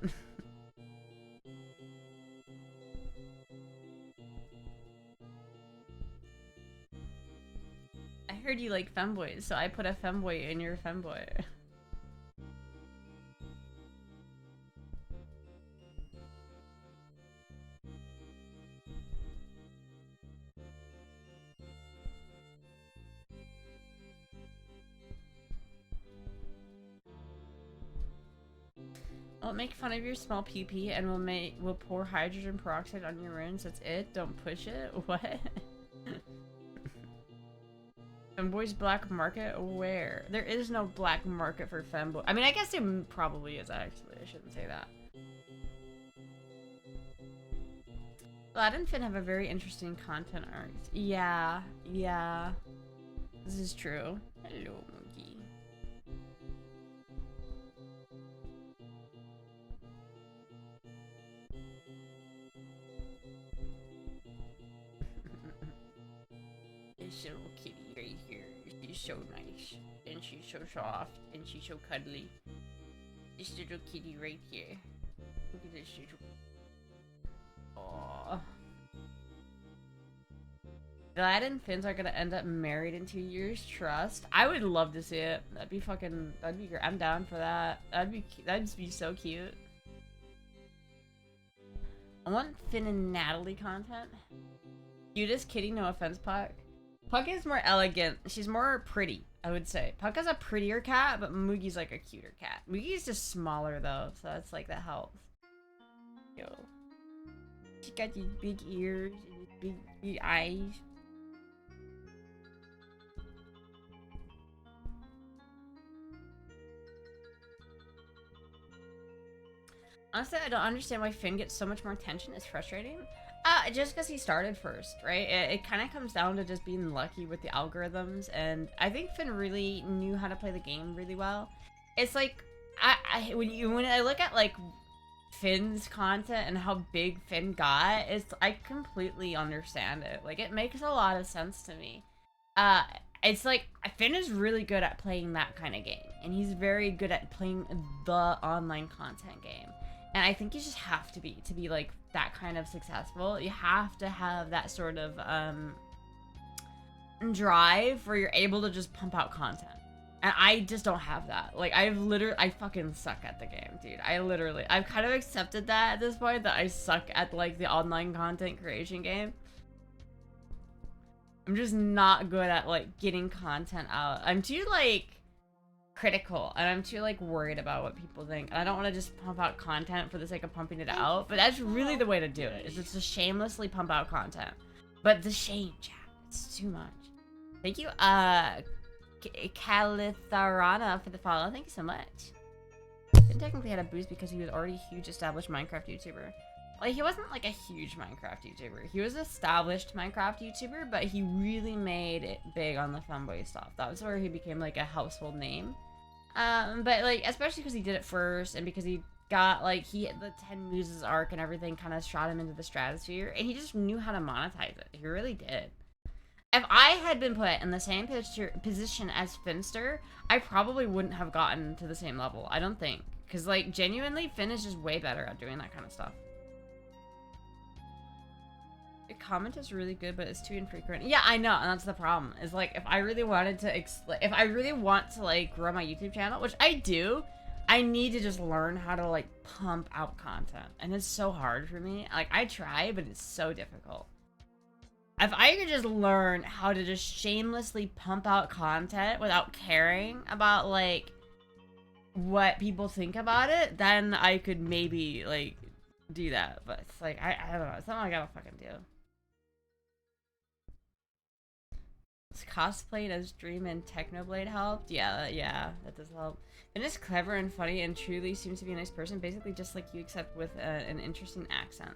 I heard you like femboys, so I put a femboy in your femboy. I'll make fun of your small PP and we'll pour hydrogen peroxide on your runes. That's it. Don't push it. What? Femboys black market? Where? There is no black market for femboy. I mean, I guess there probably is actually. I shouldn't say that. Vlad and Finn have a very interesting content arc. Yeah, yeah. This is true. Hello, Moogie. This little kitty right here. She's so nice. And she's so soft. And she's so cuddly. This little kitty right here. Look at this little... Aww. Vlad and Finns are gonna end up married in 2 years. Trust. I would love to see it. That'd be fucking... That'd be great. I'm down for that. That'd be so cute. I want Finn and Natalie content. Cutest kitty, no offense, Puck. Puck is more elegant. She's more pretty, I would say. Puck is a prettier cat, but Moogie's like a cuter cat. Moogie's just smaller though, so that's like that helps. Yo. She got these big ears and these big eyes. Honestly, I don't understand why Finn gets so much more attention. It's frustrating. Just because he started first, right? It kind of comes down to just being lucky with the algorithms, and I think Finn really knew how to play the game really well. It's like, when I look at like Finn's content and how big Finn got, I completely understand it. Like, it makes a lot of sense to me. It's like, Finn is really good at playing that kind of game, and he's very good at playing the online content game. And I think you just have to be like that kind of successful. You have to have that sort of drive where you're able to just pump out content. And I just don't have that. Like, I fucking suck at the game, dude. I've kind of accepted that at this point, that I suck at like the online content creation game. I'm just not good at like getting content out. I'm too like critical, and I'm too like worried about what people think, and I don't want to just pump out content for the sake of pumping it out, but that's really the way to do it, is just to shamelessly pump out content. But the shame, chat, it's too much. Thank you, Calitharana, for the follow. Thank you so much. Finn technically had a boost because he was already a huge established Minecraft YouTuber. Like, he wasn't like a huge Minecraft YouTuber. He was an established Minecraft YouTuber, but he really made it big on the fanboy stuff. That was where he became like a household name. But like, especially because he did it first, and because he got like, the 10 Muses arc and everything kind of shot him into the stratosphere, and he just knew how to monetize it. He really did. If I had been put in the same position as Finster, I probably wouldn't have gotten to the same level. I don't think. Because like, genuinely, Finn is just way better at doing that kind of stuff. The comment is really good, but it's too infrequent. Yeah, I know, and that's the problem. Is like, if I really wanted to, if I really want to like grow my YouTube channel, which I do, I need to just learn how to like pump out content, and it's so hard for me. Like, I try, but it's so difficult. If I could just learn how to just shamelessly pump out content without caring about like what people think about it, then I could maybe like do that. But it's like, I don't know. It's something I gotta fucking do. Cosplayed as Dream and Technoblade helped. Yeah, that does help. Finn is clever and funny and truly seems to be a nice person, basically just like you, except with an interesting accent.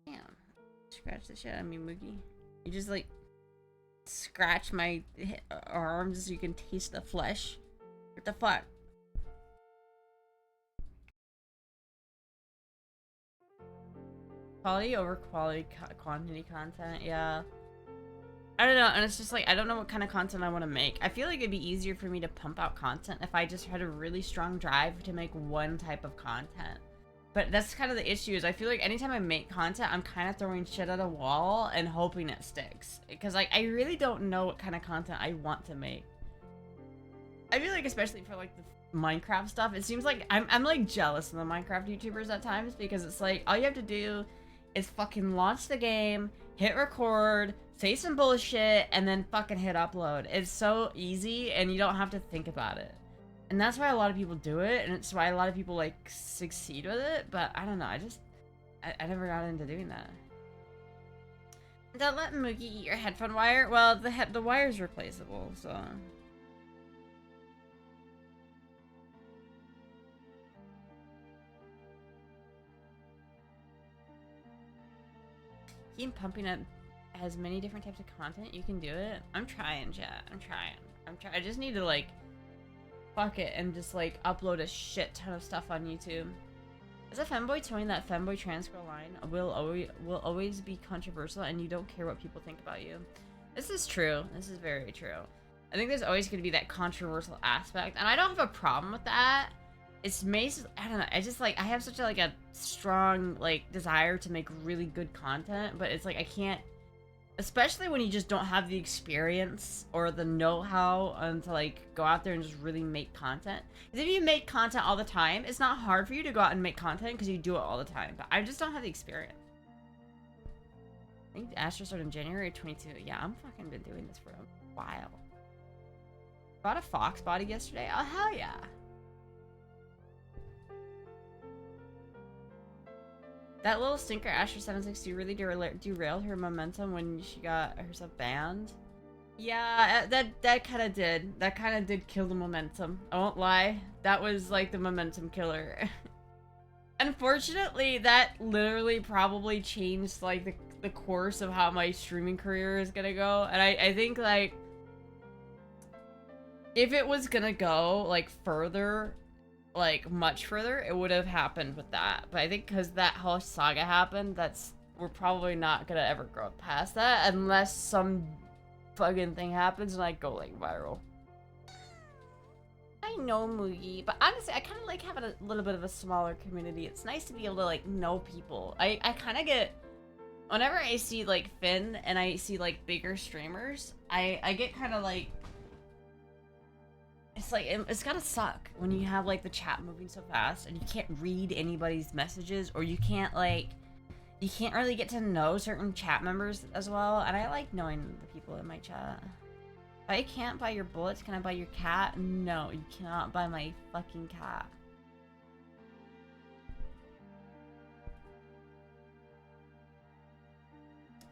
Damn. Scratch the shit out of me, Moogie. You just like scratch my arms so you can taste the flesh. What the fuck? Quality over quantity content, yeah. I don't know, and it's just like, I don't know what kind of content I want to make. I feel like it'd be easier for me to pump out content if I just had a really strong drive to make one type of content. But that's kind of the issue, is I feel like anytime I make content, I'm kind of throwing shit at a wall and hoping it sticks. Because, like, I really don't know what kind of content I want to make. I feel like, especially for, like, the Minecraft stuff, it seems like I'm like, jealous of the Minecraft YouTubers at times, because it's like, all you have to do is fucking launch the game, hit record, say some bullshit, and then fucking hit upload. It's so easy, and you don't have to think about it. And that's why a lot of people do it, and it's why a lot of people, like, succeed with it, but I don't know, I never got into doing that. Don't let Moogie eat your headphone wire. Well, the wire's replaceable, so... Keep pumping up as many different types of content you can do it. I'm trying, chat. I'm trying. I just need to, like, fuck it and just, like, upload a shit ton of stuff on YouTube. As a femboy, towing that femboy trans girl line will always be controversial, and you don't care what people think about you. This is true. This is very true. I think there's always going to be that controversial aspect, and I don't have a problem with that. It's I don't know, I just, like, I have such a, like, a strong, like, desire to make really good content, but it's like, I can't, especially when you just don't have the experience or the know-how to, like, go out there and just really make content. Because if you make content all the time, it's not hard for you to go out and make content because you do it all the time, but I just don't have the experience. I think Astra started in January 22. Yeah, I'm fucking been doing this for a while. Bought a fox body yesterday. Oh, hell yeah. That little stinker, Astra 762, really derailed her momentum when she got herself banned. Yeah, that kind of did. That kind of did kill the momentum. I won't lie. That was, like, the momentum killer. Unfortunately, that literally probably changed, like, the course of how my streaming career is gonna go. And I think, like, if it was gonna go, like, further... like, much further, it would have happened with that. But I think because that whole saga happened, we're probably not gonna ever grow past that unless some fucking thing happens and I go, like, viral. I know, Moogie, but honestly, I kind of like having a little bit of a smaller community. It's nice to be able to, like, know people. I kind of get... whenever I see, like, Finn and I see, like, bigger streamers, I get kind of, like... it's like, it's gotta suck when you have, like, the chat moving so fast and you can't read anybody's messages, or you can't, like, you can't really get to know certain chat members as well, and I like knowing the people in my chat. If I can't buy your bullets, can I buy your cat? No, you cannot buy my fucking cat.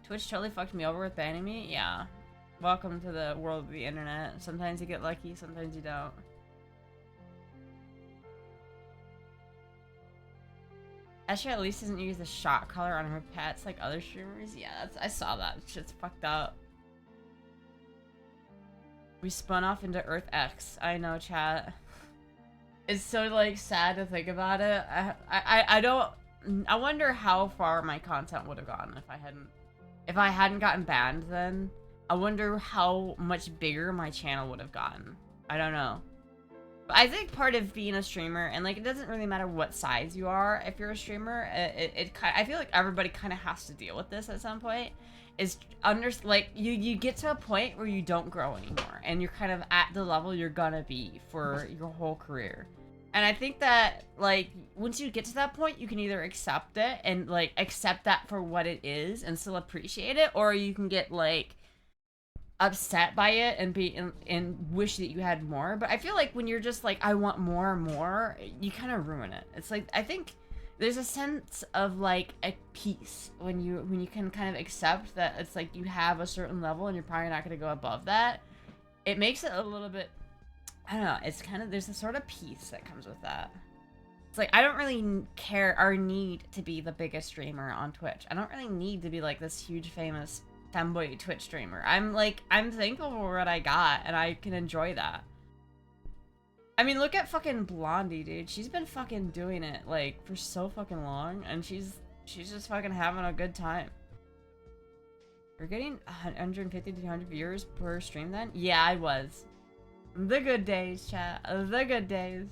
Twitch totally fucked me over with banning me? Yeah. Welcome to the world of the internet. Sometimes you get lucky, sometimes you don't. Astra at least doesn't use the shot collar on her pets like other streamers. Yeah, I saw that. Shit's fucked up. We spun off into Earth X. I know, chat. It's so, like, sad to think about it. I don't... I wonder how far my content would have gone if I hadn't gotten banned then. I wonder how much bigger my channel would have gotten. I don't know. But I think part of being a streamer, and, like, it doesn't really matter what size you are if you're a streamer, I feel like everybody kind of has to deal with this at some point, is like, you get to a point where you don't grow anymore, and you're kind of at the level you're gonna be for your whole career. And I think that, like, once you get to that point, you can either accept it and, like, accept that for what it is and still appreciate it, or you can get, like, upset by it and wish that you had more. But I feel like when you're just like, I want more and more, you kind of ruin it. It's like, I think there's a sense of, like, a peace when you can kind of accept that it's like you have a certain level and you're probably not going to go above that. It makes it a little bit, I don't know, it's kind of, there's a sort of peace that comes with that. It's like, I don't really care or need to be the biggest streamer on Twitch. I don't really need to be, like, this huge famous femboy Twitch streamer. I'm thankful for what I got, and I can enjoy that. I mean, look at fucking Blondie, dude. She's been fucking doing it, like, for so fucking long, and she's just fucking having a good time. We're getting 150 to 200 viewers per stream then? Yeah, I was. The good days, chat. The good days.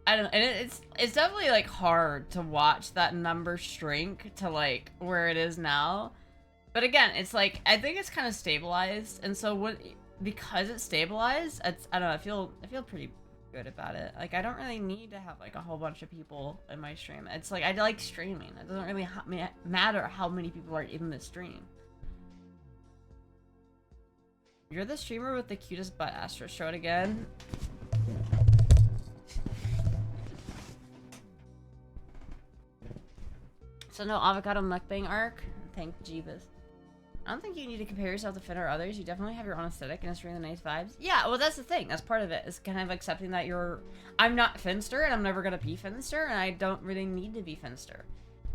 I don't know, and it's definitely, like, hard to watch that number shrink to, like, where it is now. But again, it's like, I think it's kind of stabilized, and so because it's stabilized, I don't know, I feel pretty good about it. Like, I don't really need to have, like, a whole bunch of people in my stream. It's like, I like streaming. It doesn't really matter how many people are in the stream. You're the streamer with the cutest butt, Astra. Show it again. So no avocado mukbang arc? Thank Jeebus. I don't think you need to compare yourself to Finn or others. You definitely have your own aesthetic and it's really nice vibes. Yeah, well that's the thing. That's part of it. Is kind of accepting that I'm not Finster and I'm never gonna be Finster and I don't really need to be Finster.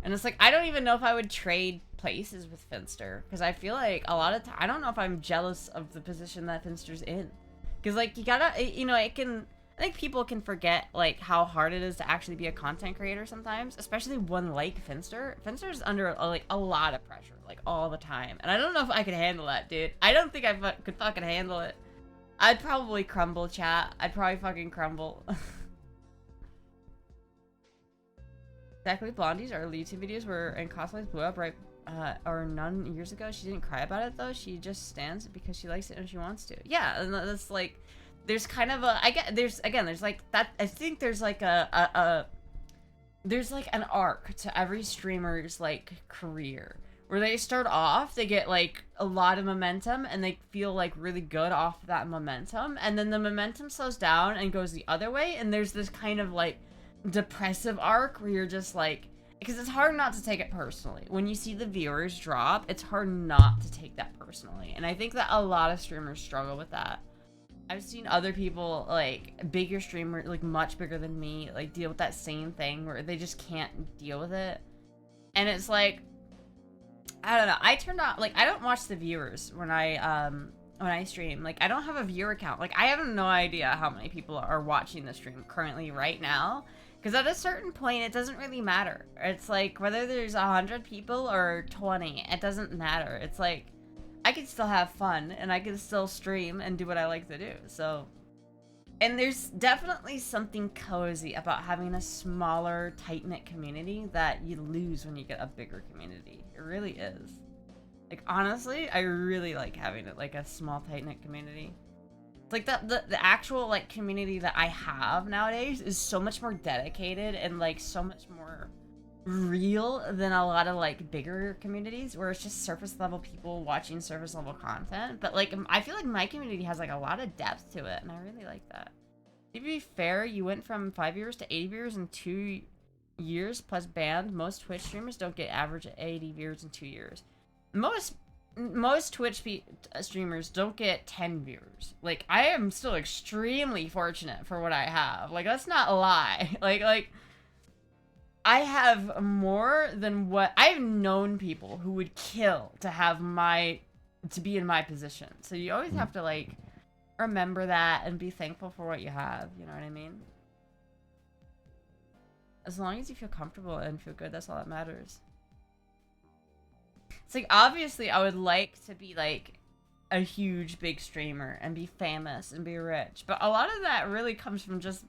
And it's like, I don't even know if I would trade places with Finster. Because I feel like a lot of I don't know if I'm jealous of the position that Finster's in. Because like, you gotta, you know, I think people can forget, like, how hard it is to actually be a content creator sometimes, especially one like Finster. Finster's under, like, a lot of pressure, like, all the time. And I don't know if I could handle that, dude. I don't think I could fucking handle it. I'd probably crumble, chat. I'd probably fucking crumble. Exactly, Blondie's our YouTube videos were in cosplays blew up right, or none years ago. She didn't cry about it, though. She just stands because she likes it and she wants to. Yeah, and that's, like... There's kind of there's like that. I think there's like there's like an arc to every streamer's like career where they start off, they get like a lot of momentum and they feel like really good off that momentum, and then the momentum slows down and goes the other way, and there's this kind of like depressive arc where you're just like, because it's hard not to take it personally. When you see the viewers drop, it's hard not to take that personally, and I think that a lot of streamers struggle with that. I've seen other people, like, bigger streamers, like, much bigger than me, like, deal with that same thing where they just can't deal with it. And it's like, I don't know, I turned out, like, I don't watch the viewers when I stream. Like, I don't have a viewer count. Like, I have no idea how many people are watching the stream currently right now. Because at a certain point, it doesn't really matter. It's like, whether there's 100 people or 20, it doesn't matter. It's like, I can still have fun, and I can still stream and do what I like to do, so... And there's definitely something cozy about having a smaller, tight-knit community that you lose when you get a bigger community. It really is. Like, honestly, I really like having it, like, a small, tight-knit community. It's like, the actual, like, community that I have nowadays is so much more dedicated and, like, so much more... real than a lot of like bigger communities where it's just surface level people watching surface level content. But like, I feel like my community has like a lot of depth to it, and I really like that. To be fair, you went from 5 viewers to 80 viewers in 2 years plus banned. Most Twitch streamers don't get average 80 viewers in 2 years. Most Twitch streamers don't get 10 viewers. Like, I am still extremely fortunate for what I have. Like, that's not a lie. Like I have more than what I've known people who would kill to have to be in my position. So you always have to like remember that and be thankful for what you have. You know what I mean? As long as you feel comfortable and feel good, that's all that matters. It's like, obviously I would like to be like a huge big streamer and be famous and be rich, but a lot of that really comes from just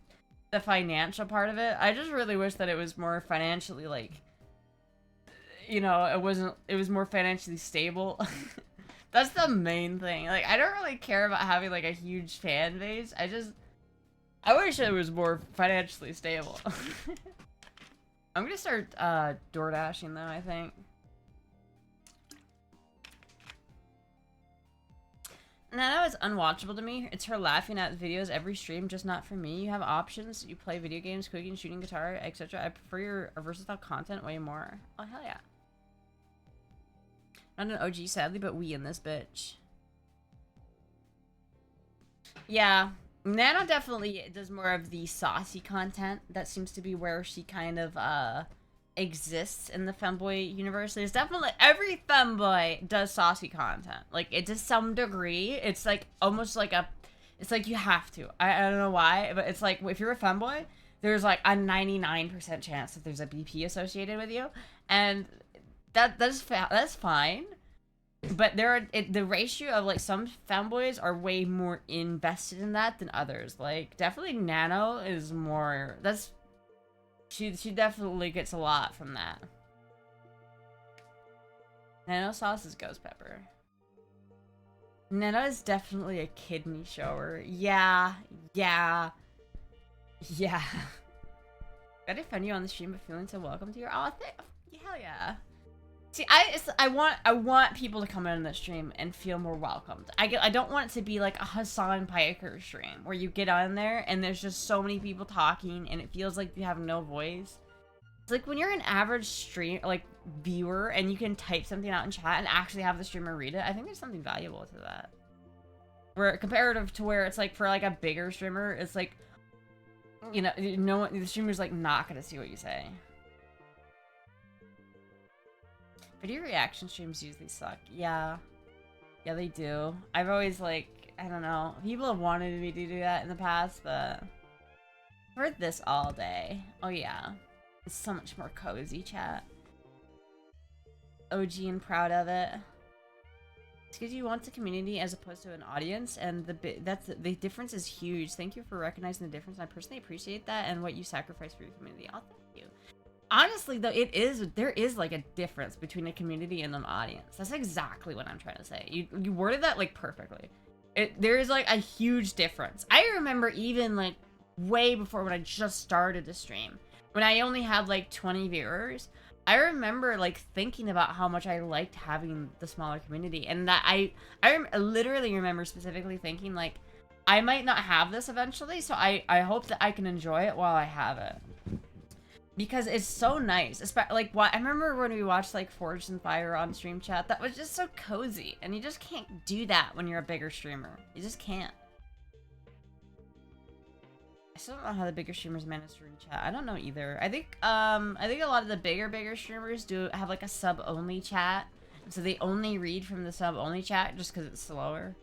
the financial part of it. I just really wish that it was more financially, like, you know, it was more financially stable. That's the main thing. Like, I don't really care about having, like, a huge fan base. I wish it was more financially stable. I'm gonna start, door dashing, though, I think. Nana is unwatchable to me. It's her laughing at videos every stream, just not for me. You have options. You play video games, cooking, shooting guitar, etc. I prefer your versatile content way more. Oh, hell yeah. Not an OG, sadly, but we in this bitch. Yeah. Nana definitely does more of the saucy content. That seems to be where she kind of, exists in the femboy universe. There's definitely, every femboy does saucy content. Like, it to some degree, it's like almost like a, it's like you have to. I don't know why, but it's like if you're a femboy, there's like a 99% chance that there's a BP associated with you, and that's fine. But the ratio of like some femboys are way more invested in that than others. Like definitely Nano is more. She definitely gets a lot from that. Nano sauce is ghost pepper. Nano is definitely a kidney shower. Yeah. Gotta find you on the stream, but feeling so welcome to your. Oh, hell yeah. See, I want people to come in the stream and feel more welcomed. I don't want it to be like a Hassan Piker stream where you get on there and there's just so many people talking and it feels like you have no voice. It's like when you're an average stream like viewer and you can type something out in chat and actually have the streamer read it. I think there's something valuable to that. Where comparative to where it's like for like a bigger streamer, it's like, you know, the streamer's like not gonna see what you say. Video reaction streams usually suck. Yeah, they do. I've always like, I don't know. People have wanted me to do that in the past, but I've heard this all day. Oh yeah, it's so much more cozy, chat. OG and proud of it. It's because you want the community as opposed to an audience, and the difference is huge. Thank you for recognizing the difference. I personally appreciate that and what you sacrifice for your community. Oh, thank you. Honestly, though, there is like a difference between a community and an audience. That's exactly what I'm trying to say. You worded that like perfectly. There is like a huge difference. I remember even like way before when I just started to stream, when I only had like 20 viewers, I remember like thinking about how much I liked having the smaller community, and that I literally remember specifically thinking like, I might not have this eventually, so I hope that I can enjoy it while I have it. Because it's so nice. Like, I remember when we watched, like, Forged in Fire on stream chat. That was just so cozy. And you just can't do that when you're a bigger streamer. You just can't. I still don't know how the bigger streamers manage to read chat. I don't know either. I think a lot of the bigger streamers do have, like, a sub-only chat. So they only read from the sub-only chat just because it's slower.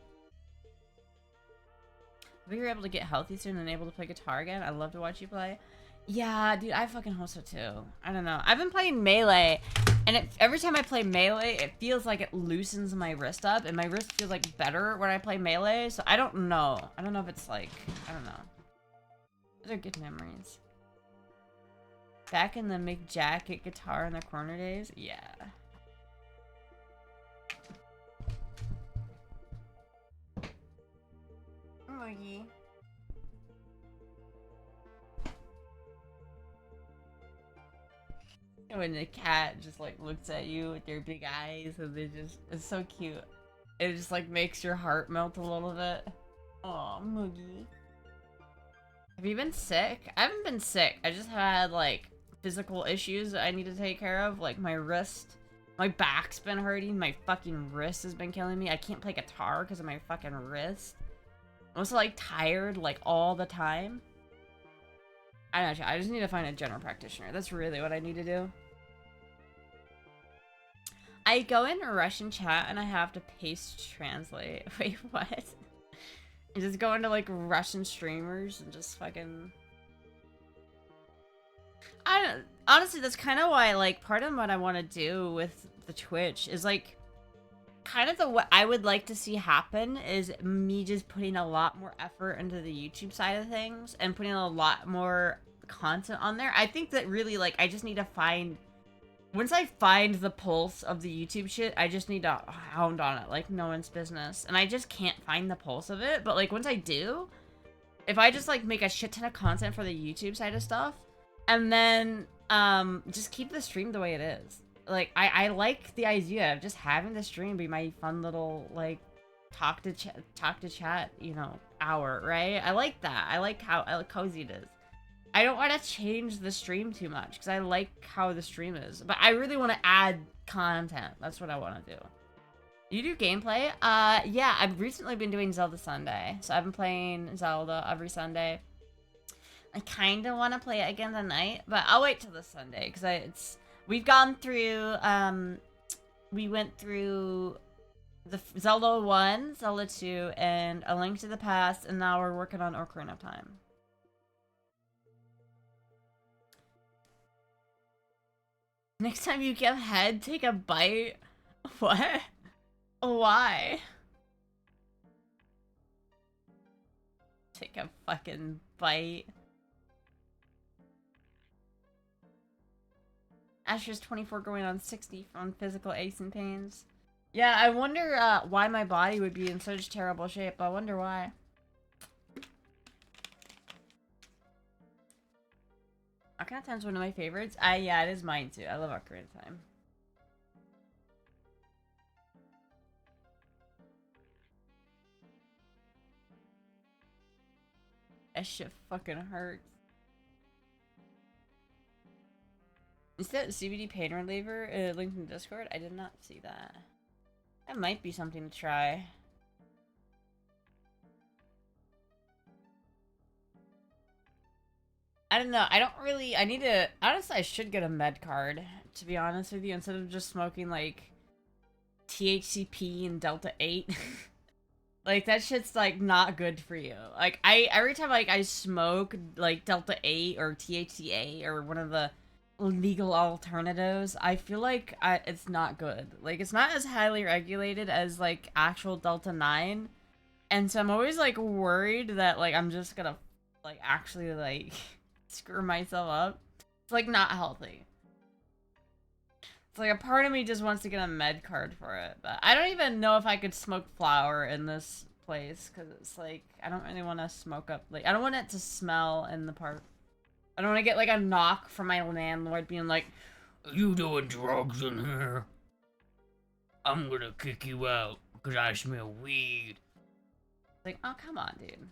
If you're able to get healthy soon and able to play guitar again, I'd love to watch you play. Yeah, dude, I fucking hope so too. I don't know. I've been playing Melee, and every time I play Melee, it feels like it loosens my wrist up, and my wrist feels like better when I play Melee, so I don't know. I don't know if it's like, I don't know. Those are good memories. Back in the Mick Jacket guitar in the corner days? Yeah. Morgie. When the cat just like looks at you with their big eyes and it's so cute. It just like makes your heart melt a little bit. Aw, Moogie. Have you been sick? I haven't been sick. I just had like physical issues that I need to take care of. Like my wrist. My back's been hurting. My fucking wrist has been killing me. I can't play guitar because of my fucking wrist. I'm also like tired like all the time. I don't know, I just need to find a general practitioner. That's really what I need to do. I go in Russian chat and I have to paste translate. Wait, what? I just go into like Russian streamers and just fucking... Honestly, that's kind of why, like, part of what I want to do with the Twitch is like, kind of what I would like to see happen is me just putting a lot more effort into the YouTube side of things and putting a lot more content on there. I think that really, like, I just need to find... Once I find the pulse of the YouTube shit, I just need to hound on it like no one's business. And I just can't find the pulse of it. But, like, once I do, if I just, like, make a shit ton of content for the YouTube side of stuff, and then, just keep the stream the way it is. Like, I like the idea of just having the stream be my fun little, like, talk to chat, you know, hour, right? I like that. I like how cozy it is. I don't want to change the stream too much, because I like how the stream is. But I really want to add content. That's what I want to do. You do gameplay? Yeah, I've recently been doing Zelda Sunday. So I've been playing Zelda every Sunday. I kind of want to play it again tonight, but I'll wait till this Sunday because we've gone through we went through the Zelda 1, Zelda 2, and A Link to the Past, and now we're working on Ocarina of Time. Next time you give head, take a bite. What? Why? Take a fucking bite. Astra's 24 going on 60 from physical aches and pains. Yeah, I wonder why my body would be in such terrible shape. I wonder why. Ocarina of Time's one of my favorites. Yeah, it is mine too. I love Ocarina of Time. That shit fucking hurts. Is that CBD pain reliever linked in Discord? I did not see that. That might be something to try. I don't know. I don't really... I need to... Honestly, I should get a med card, to be honest with you, instead of just smoking, like, THCP and Delta 8. Like, that shit's, like, not good for you. Like, every time, like, I smoke, like, Delta 8 or THCA or one of the legal alternatives, I feel like it's not good. Like, it's not as highly regulated as, like, actual Delta 9. And so I'm always, like, worried that, like, I'm just gonna, like, actually, like... screw myself up. It's like not healthy. It's like a part of me just wants to get a med card for it, but I don't even know if I could smoke flower in this place because it's like I don't really want to smoke up. Like I don't want it to smell in the park. I don't want to get like a knock from my landlord being like, "Are you doing drugs in here? I'm gonna kick you out because I smell weed." Like, oh come on, dude.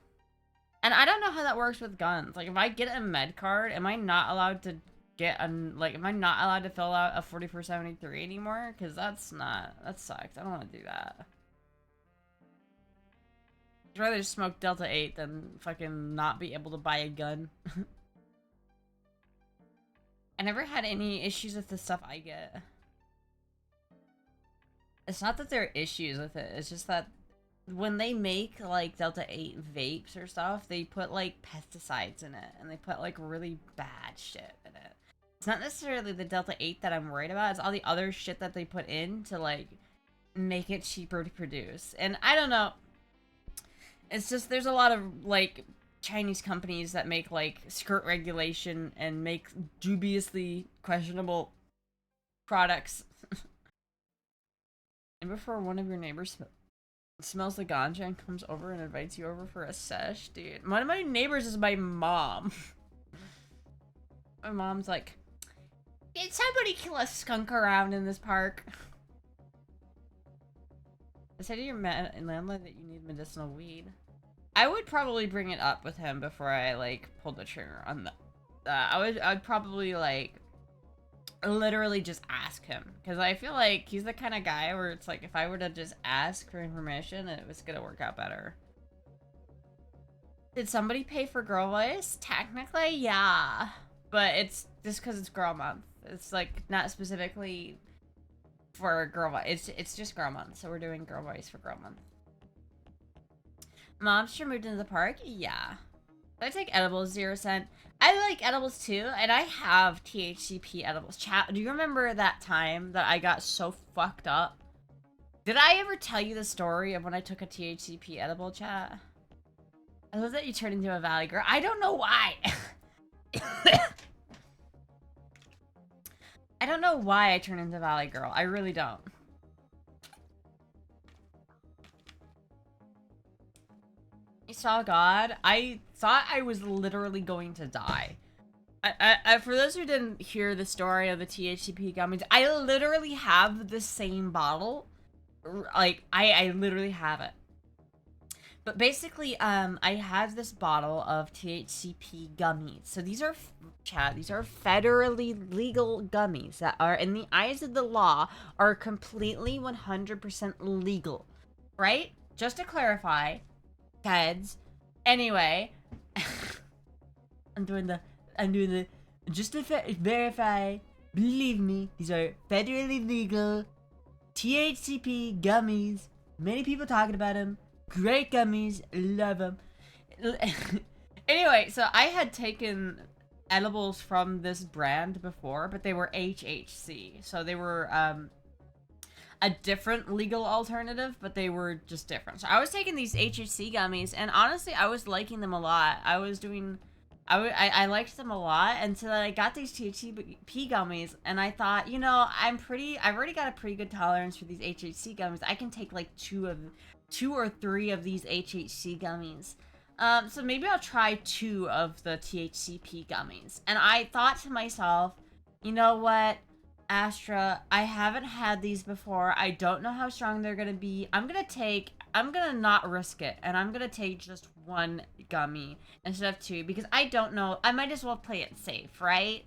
And I don't know how that works with guns. Like, if I get a med card, am I not allowed to get am I not allowed to fill out a 4473 anymore? Because that sucks. I don't want to do that. I'd rather smoke Delta 8 than fucking not be able to buy a gun. I never had any issues with the stuff I get. It's not that there are issues with it, it's just that when they make, like, Delta 8 vapes or stuff, they put, like, pesticides in it. And they put, like, really bad shit in it. It's not necessarily the Delta 8 that I'm worried about. It's all the other shit that they put in to, like, make it cheaper to produce. And I don't know. It's just, there's a lot of, like, Chinese companies that make, like, skirt regulation and make dubiously questionable products. And before one of your neighbors smells the ganja and comes over and invites you over for a sesh, dude. One of my neighbors is my mom. My mom's like, did somebody kill a skunk around in this park? I said to your landlord that you need medicinal weed. I would probably bring it up with him before I, like, pulled the trigger on that. I'd probably, like, literally just ask him, because I feel like he's the kind of guy where it's like if I were to just ask for information, it was gonna work out better. Did somebody pay for Girl Voice? Technically, yeah, but it's just because it's Girl Month. It's like not specifically for Girl Voice. It's just Girl Month, so we're doing Girl Voice for Girl Month. Monster moved into the park? Yeah. I take edibles 0%. I like edibles too, and I have THCP edibles. Chat, do you remember that time that I got so fucked up? Did I ever tell you the story of when I took a THCP edible, chat? I love that you turned into a valley girl. I don't know why. I don't know why I turned into valley girl. I really don't. I saw God. I thought I was literally going to die. For those who didn't hear the story of the THCP gummies, I literally have the same bottle. Like, I literally have it. But basically, I have this bottle of THCP gummies. So these are, chat, these are federally legal gummies that are, in the eyes of the law, are completely 100% legal. Right? Just to clarify, kids. Anyway, I'm doing the, just to verify, believe me, these are federally legal THCP gummies. Many people talking about them. Great gummies, love them. Anyway, so I had taken edibles from this brand before, but they were HHC. So they were a different legal alternative, but they were just different. So I was taking these HHC gummies, and honestly, I was liking them a lot. I liked them a lot until I got these THCP gummies, and I thought, you know, I've already got a pretty good tolerance for these HHC gummies. I can take like two or three of these HHC gummies. So maybe I'll try 2 of the THCP gummies. And I thought to myself, you know what, Astra, I haven't had these before. I don't know how strong they're gonna be. I'm gonna not risk it, and I'm gonna take just 1 gummy instead of 2, because I don't know. I might as well play it safe, right?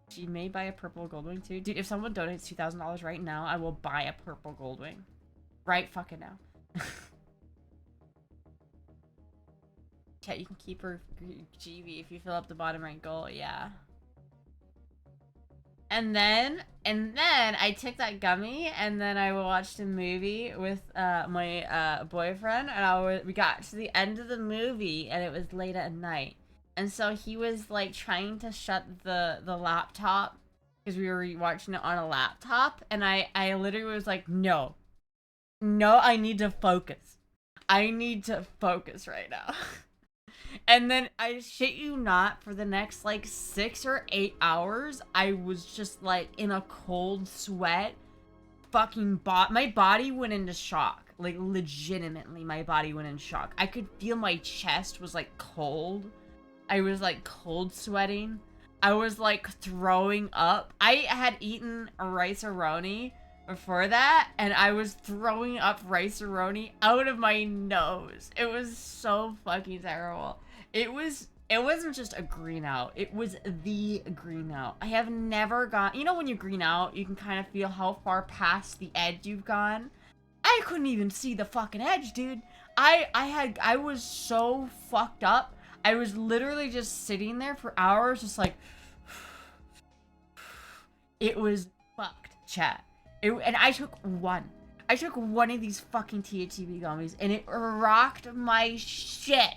She may buy a purple goldwing too. Dude, if someone donates $2,000 right now, I will buy a purple goldwing. Right fucking now. Yeah, you can keep her GV if you fill up the bottom right goal, yeah. And then I took that gummy, and then I watched a movie with my boyfriend, and we got to the end of the movie, and it was late at night. And so he was like trying to shut the laptop, because we were watching it on a laptop, and I literally was like, no, I need to focus. I need to focus right now. And then, I shit you not, for the next like 6 or 8 hours, I was just like in a cold sweat. Fucking my body went into shock. Like, legitimately, my body went in shock. I could feel my chest was like cold. I was like cold sweating. I was like throwing up. I had eaten a rice-a-roni before that, and I was throwing up rice-a-roni out of my nose. It was so fucking terrible. It wasn't just a green out. It was the green out. I have never gone, you know, when you green out, you can kind of feel how far past the edge you've gone. I couldn't even see the fucking edge, dude. I was so fucked up. I was literally just sitting there for hours, just like, it was fucked, chat. And I took one. I took one of these fucking THCV gummies, and it rocked my shit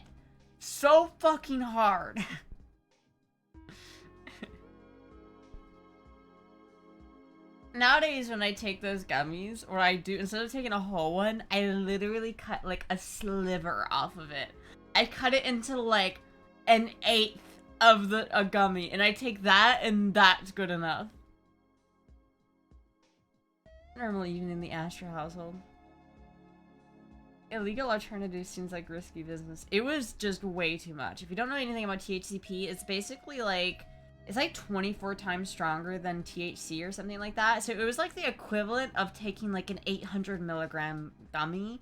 so fucking hard. Nowadays, when I take those gummies, or I do, instead of taking a whole one, I literally cut like a sliver off of it. I cut it into like an 1/8 of a gummy, and I take that, and that's good enough. Normally, even in the Astra household. Illegal alternative seems like risky business. It was just way too much. If you don't know anything about THCP, it's basically like, it's like 24 times stronger than THC or something like that. So it was like the equivalent of taking like an 800 milligram gummy,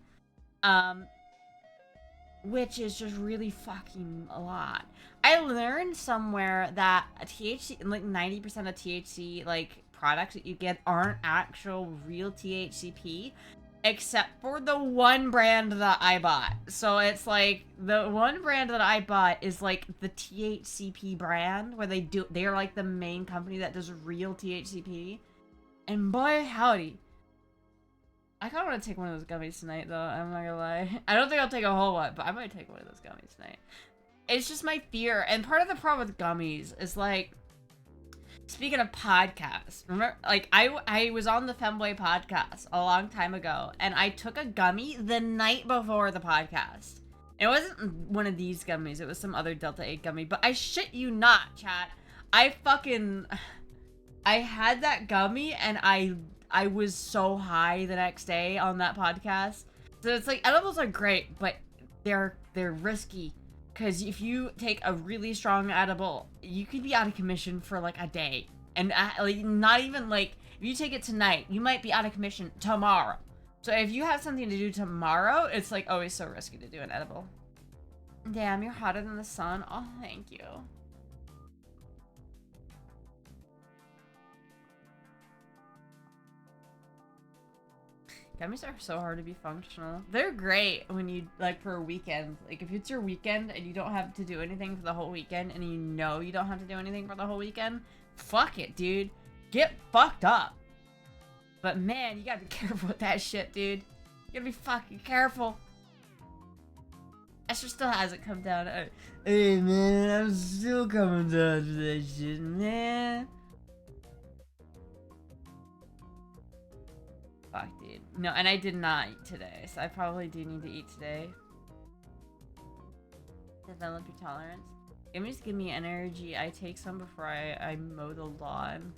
which is just really fucking a lot. I learned somewhere that a THC, like 90% of THC like products that you get aren't actual real THCP, except for the one brand that I bought. So it's like, the one brand that I bought is like the THCP brand, where they're like the main company that does real THCP. And boy howdy, I kind of want to take one of those gummies tonight, though. I'm not gonna lie. I don't think I'll take a whole one, but I might take one of those gummies tonight. It's just my fear. And part of the problem with gummies is like, speaking of podcasts, remember, like, I was on the Femboy podcast a long time ago, and I took a gummy the night before the podcast. It wasn't one of these gummies, it was some other Delta 8 gummy, but I shit you not, chat. I had that gummy, and I was so high the next day on that podcast. So it's like, edibles are great, but they're risky. Because if you take a really strong edible, you could be out of commission for like a day. And like, not even like, if you take it tonight, you might be out of commission tomorrow. So if you have something to do tomorrow, it's like always so risky to do an edible. Damn, you're hotter than the sun. Oh, thank you. Gummies are so hard to be functional. They're great when you, like, for a weekend. Like, if it's your weekend and you don't have to do anything for the whole weekend and you know you don't have to do anything for the whole weekend, fuck it, dude. Get fucked up. But man, you gotta be careful with that shit, dude. You gotta be fucking careful. Esther still hasn't come down. Hey, man, I'm still coming down to that shit, man. Fuck, dude. No, and I did not eat today, so I probably do need to eat today. Develop your tolerance. Gummies give me energy. I take some before I mow the lawn.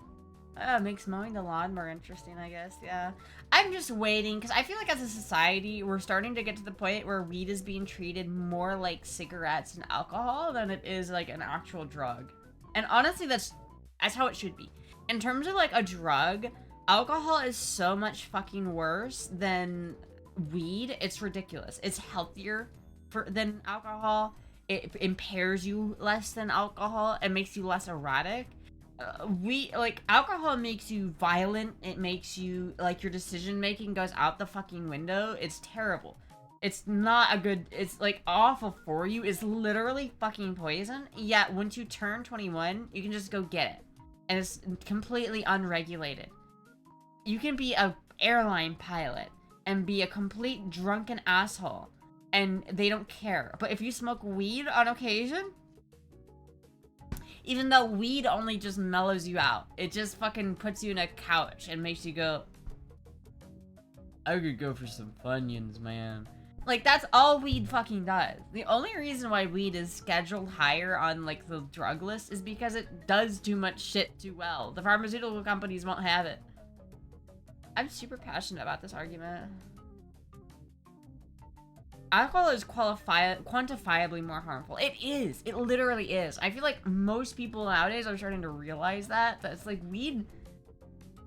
Makes mowing the lawn more interesting, I guess. Yeah. I'm just waiting, because I feel like as a society, we're starting to get to the point where weed is being treated more like cigarettes and alcohol than it is like an actual drug. And honestly, that's how it should be. In terms of like a drug, alcohol is so much fucking worse than weed. It's ridiculous. It's healthier than alcohol. It impairs you less than alcohol. It makes you less erratic. Alcohol makes you violent. It makes you, like, your decision making goes out the fucking window. It's terrible. It's not a good, it's like awful for you. It's literally fucking poison. Yet once you turn 21, you can just go get it. And it's completely unregulated. You can be a airline pilot and be a complete drunken asshole and they don't care. But if you smoke weed on occasion, even though weed only just mellows you out, it just fucking puts you in a couch and makes you go, I could go for some Funyuns, man. Like, that's all weed fucking does. The only reason why weed is scheduled higher on, like, the drug list is because it does too much shit too well. The pharmaceutical companies won't have it. I'm super passionate about this argument. Alcohol is quantifiably more harmful. It is. It literally is. I feel like most people nowadays are starting to realize that it's like weed.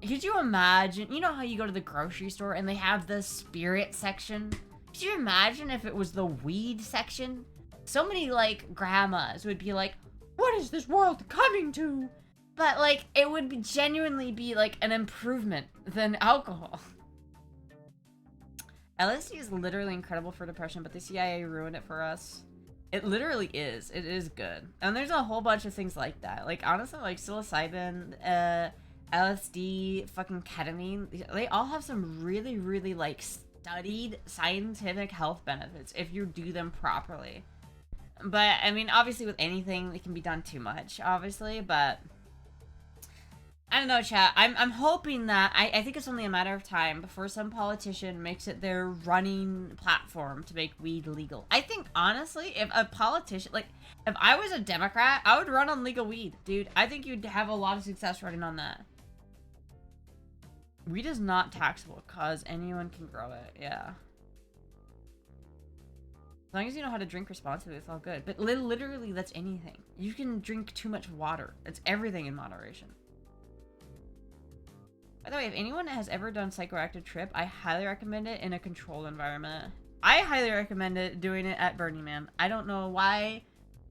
Could you imagine? You know how you go to the grocery store and they have the spirit section? Could you imagine if it was the weed section? So many, like, grandmas would be like, what is this world coming to? But, like, it would genuinely be, like, an improvement than alcohol. LSD is literally incredible for depression, but the CIA ruined it for us. It literally is. It is good. And there's a whole bunch of things like that. Like, honestly, like, psilocybin, LSD, fucking ketamine, they all have some really, really, like, studied scientific health benefits if you do them properly. But, I mean, obviously with anything, it can be done too much, obviously, but I don't know, chat. I'm hoping that, I think it's only a matter of time before some politician makes it their running platform to make weed legal. I think, honestly, if a politician, like, if I was a Democrat, I would run on legal weed, dude. I think you'd have a lot of success running on that. Weed is not taxable because anyone can grow it, yeah. As long as you know how to drink responsibly, it's all good. But literally, that's anything. You can drink too much water. It's everything in moderation. By the way, if anyone has ever done psychoactive trip, I highly recommend it in a controlled environment. I highly recommend it doing it at Burning Man. I don't know why.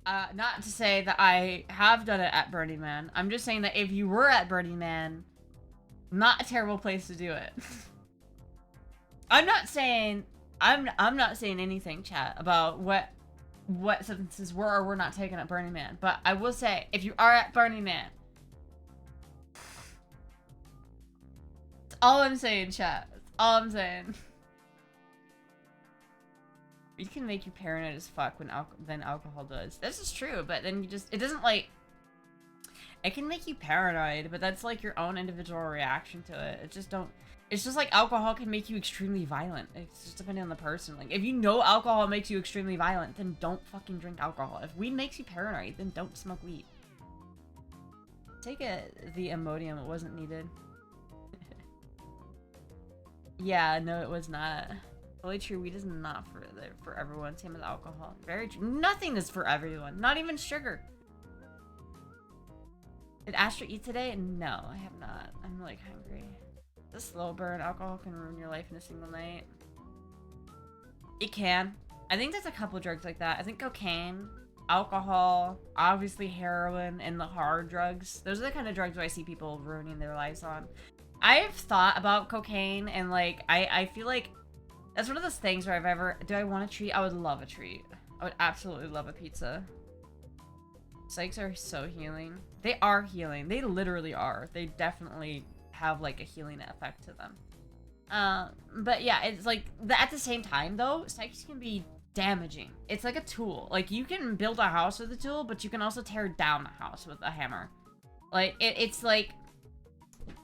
Not to say that I have done it at Burning Man. I'm just saying that if you were at Burning Man, not a terrible place to do it. I'm not saying anything, chat, about what substances were or were not taken at Burning Man. But I will say, if you are at Burning Man, all I'm saying, chat. That's all I'm saying. It can make you paranoid as fuck than alcohol does. This is true, but then it doesn't, like, it can make you paranoid, but that's, like, your own individual reaction to it. It's just like alcohol can make you extremely violent. It's just depending on the person. Like, if you know alcohol makes you extremely violent, then don't fucking drink alcohol. If weed makes you paranoid, then don't smoke weed. Take the Imodium, it wasn't needed. Yeah, no, it was not. Totally true. Weed is not for everyone. Same with alcohol. Very true. Nothing is for everyone. Not even sugar. Did Astra eat today? No, I have not. I'm, like, hungry. The slow burn. Alcohol can ruin your life in a single night. It can. I think there's a couple drugs like that. I think cocaine, alcohol, obviously heroin, and the hard drugs. Those are the kind of drugs where I see people ruining their lives on. I've thought about cocaine, and like I feel like that's one of those things where do I want a treat? I would love a treat. I would absolutely love a pizza. Psychs are so healing. They are healing. They literally are. They definitely have like a healing effect to them. But yeah, it's like at the same time though, psychs can be damaging. It's like a tool. Like you can build a house with a tool, but you can also tear down a house with a hammer. Like it's like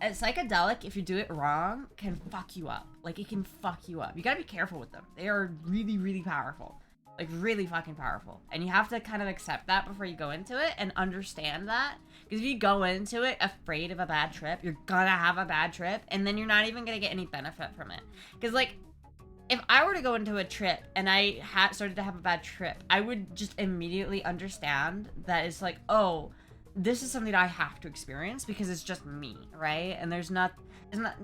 a psychedelic, if you do it wrong, can fuck you up. Like it can fuck you up. You gotta be careful with them. They are really, really powerful. Like really fucking powerful. And you have to kind of accept that before you go into it and understand that. Because if you go into it afraid of a bad trip, you're gonna have a bad trip, and then you're not even gonna get any benefit from it. Because like, if I were to go into a trip and I started to have a bad trip, I would just immediately understand that it's like, oh, this is something that I have to experience because it's just me, right? And it's not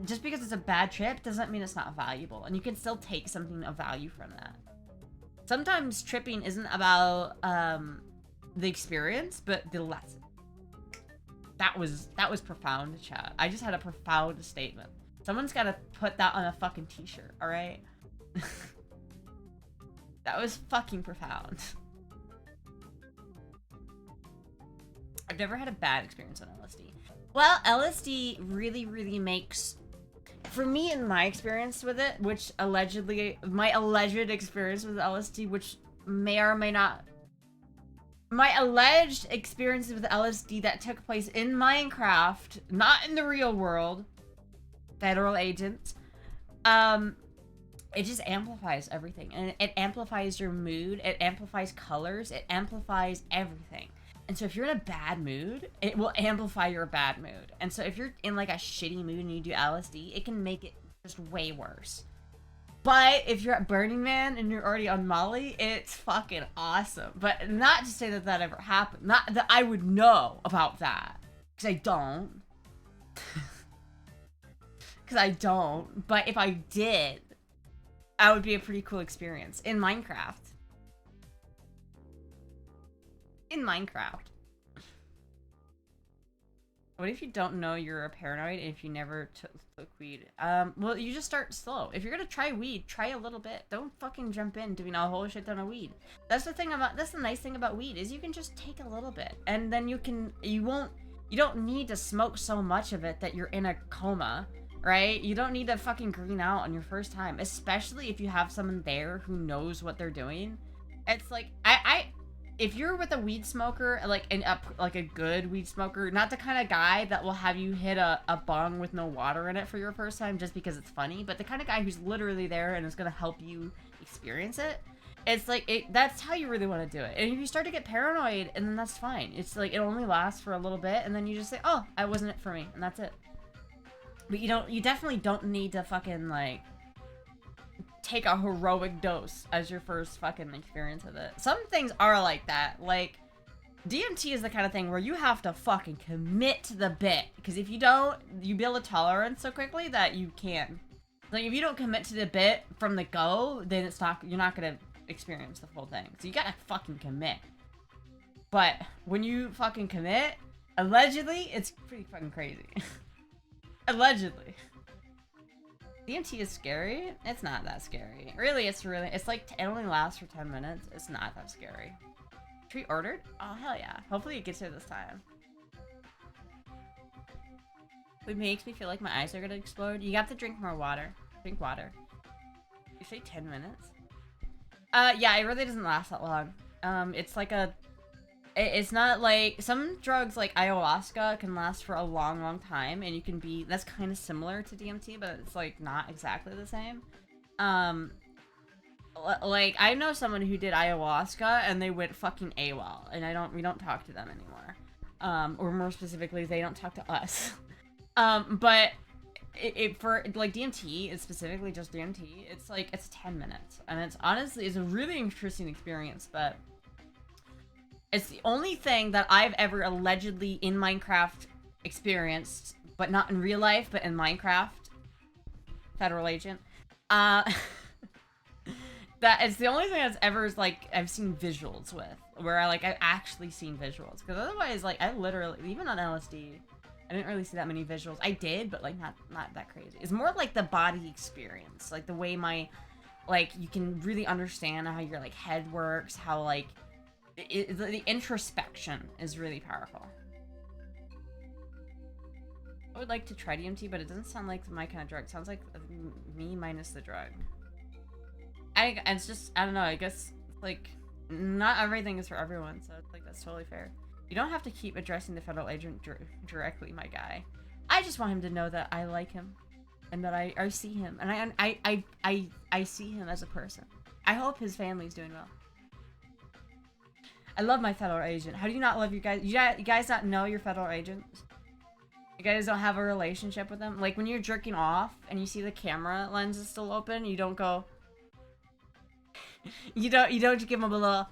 just because it's a bad trip doesn't mean it's not valuable, and you can still take something of value from that. Sometimes tripping isn't about the experience, but the lesson. That was profound, chat. I just had a profound statement. Someone's got to put that on a fucking t-shirt, all right? That was fucking profound. I've never had a bad experience on LSD. Well, LSD really, really makes... For me, in my experience with it, which allegedly... My alleged experience with LSD, which may or may not... My alleged experience with LSD that took place in Minecraft, not in the real world. Federal agents. It just amplifies everything. And it amplifies your mood. It amplifies colors. It amplifies everything. And so if you're in a bad mood, it will amplify your bad mood. And so if you're in like a shitty mood and you do LSD, it can make it just way worse. But if you're at Burning Man and you're already on Molly, it's fucking awesome. But not to say that that ever happened. Not that I would know about that. Because I don't. Because I don't. But if I did, that would be a pretty cool experience. In Minecraft. In Minecraft. What if you don't know you're a paranoid and if you never took weed? Well, you just start slow. If you're gonna try weed, try a little bit. Don't fucking jump in doing a whole shit ton of weed. That's the nice thing about weed is you can just take a little bit and then you don't need to smoke so much of it that you're in a coma, right? You don't need to fucking green out on your first time, especially if you have someone there who knows what they're doing. It's like, if you're with a weed smoker, like a good weed smoker, not the kind of guy that will have you hit a bong with no water in it for your first time just because it's funny, but the kind of guy who's literally there and is going to help you experience it, it's like, that's how you really want to do it. And if you start to get paranoid, and then that's fine. It's like, it only lasts for a little bit, and then you just say, oh, that wasn't it for me, and that's it. But you definitely don't need to fucking, like, take a heroic dose as your first fucking experience of it. Some things are like that. Like, DMT is the kind of thing where you have to fucking commit to the bit. Because if you don't, you build a tolerance so quickly that you can. Like, if you don't commit to the bit from the go, then you're not gonna experience the full thing. So you gotta fucking commit. But when you fucking commit, allegedly, it's pretty fucking crazy. Allegedly. DMT is scary? It's not that scary. Really, it's like, it only lasts for 10 minutes. It's not that scary. Treat ordered? Oh, hell yeah. Hopefully it gets here this time. It makes me feel like my eyes are gonna explode. You have to drink more water. Drink water. You say 10 minutes? Yeah, it really doesn't last that long. It's like it's not like, some drugs like ayahuasca can last for a long, long time, and you can be, that's kind of similar to DMT, but it's like not exactly the same. Like, I know someone who did ayahuasca and they went fucking AWOL, and we don't talk to them anymore. Or more specifically, they don't talk to us. But for like DMT, it's specifically just DMT, it's like, it's 10 minutes, and it's honestly, it's a really interesting experience, but it's the only thing that I've ever allegedly in Minecraft experienced, but not in real life, but in Minecraft. Federal agent. That it's the only thing that's ever, like, I've seen visuals with, where I've actually seen visuals. Because otherwise, like, I literally, even on LSD, I didn't really see that many visuals. I did, but like not that crazy. It's more like the body experience, like the way my, like, you can really understand how your like head works, how like the introspection is really powerful. I would like to try DMT, but it doesn't sound like my kind of drug. It sounds like me minus the drug. It's just, I don't know, I guess, like, not everything is for everyone, so it's like, that's totally fair. You don't have to keep addressing the federal agent directly, my guy. I just want him to know that I like him, and that I see him, and I see him as a person. I hope his family's doing well. I love my federal agent. How do you not love your guys? You guys not know your federal agents? You guys don't have a relationship with them? Like, when you're jerking off, and you see the camera lens is still open, you don't go... you don't give him a little...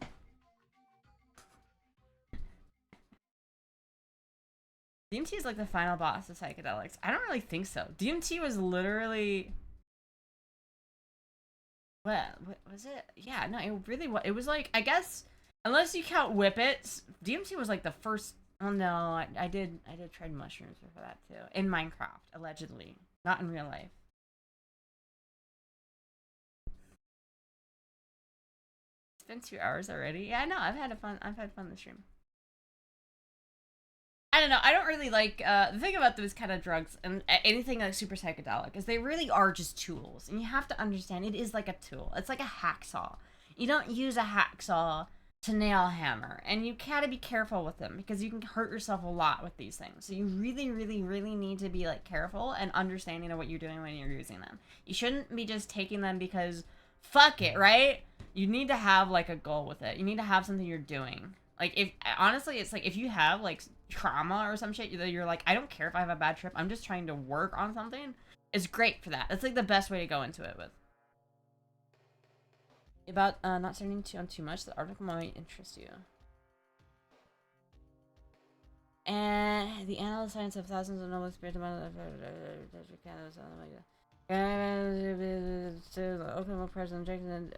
DMT is like the final boss of psychedelics. I don't really think so. DMT was literally... What was it? Yeah, no, it really was. It was like, I guess, unless you count whippets, DMT was like the first... Oh no, I did try mushrooms for that too. In Minecraft, allegedly. Not in real life. It's been 2 hours already. Yeah, no, I've had fun this stream. I don't know. I don't really like, the thing about those kind of drugs and anything like super psychedelic is they really are just tools. And you have to understand it is like a tool. It's like a hacksaw. You don't use a hacksaw to nail a hammer. And you gotta be careful with them because you can hurt yourself a lot with these things. So you really, really, really need to be like careful and understanding of what you're doing when you're using them. You shouldn't be just taking them because fuck it, right? You need to have like a goal with it. You need to have something you're doing. Like, if honestly, it's like if you have like trauma or some shit, you're like, I don't care if I have a bad trip, I'm just trying to work on something. It's great for that. That's like the best way to go into it with. About not starting on too much, the article might interest you. And the analyst science of thousands of novel experience open present injection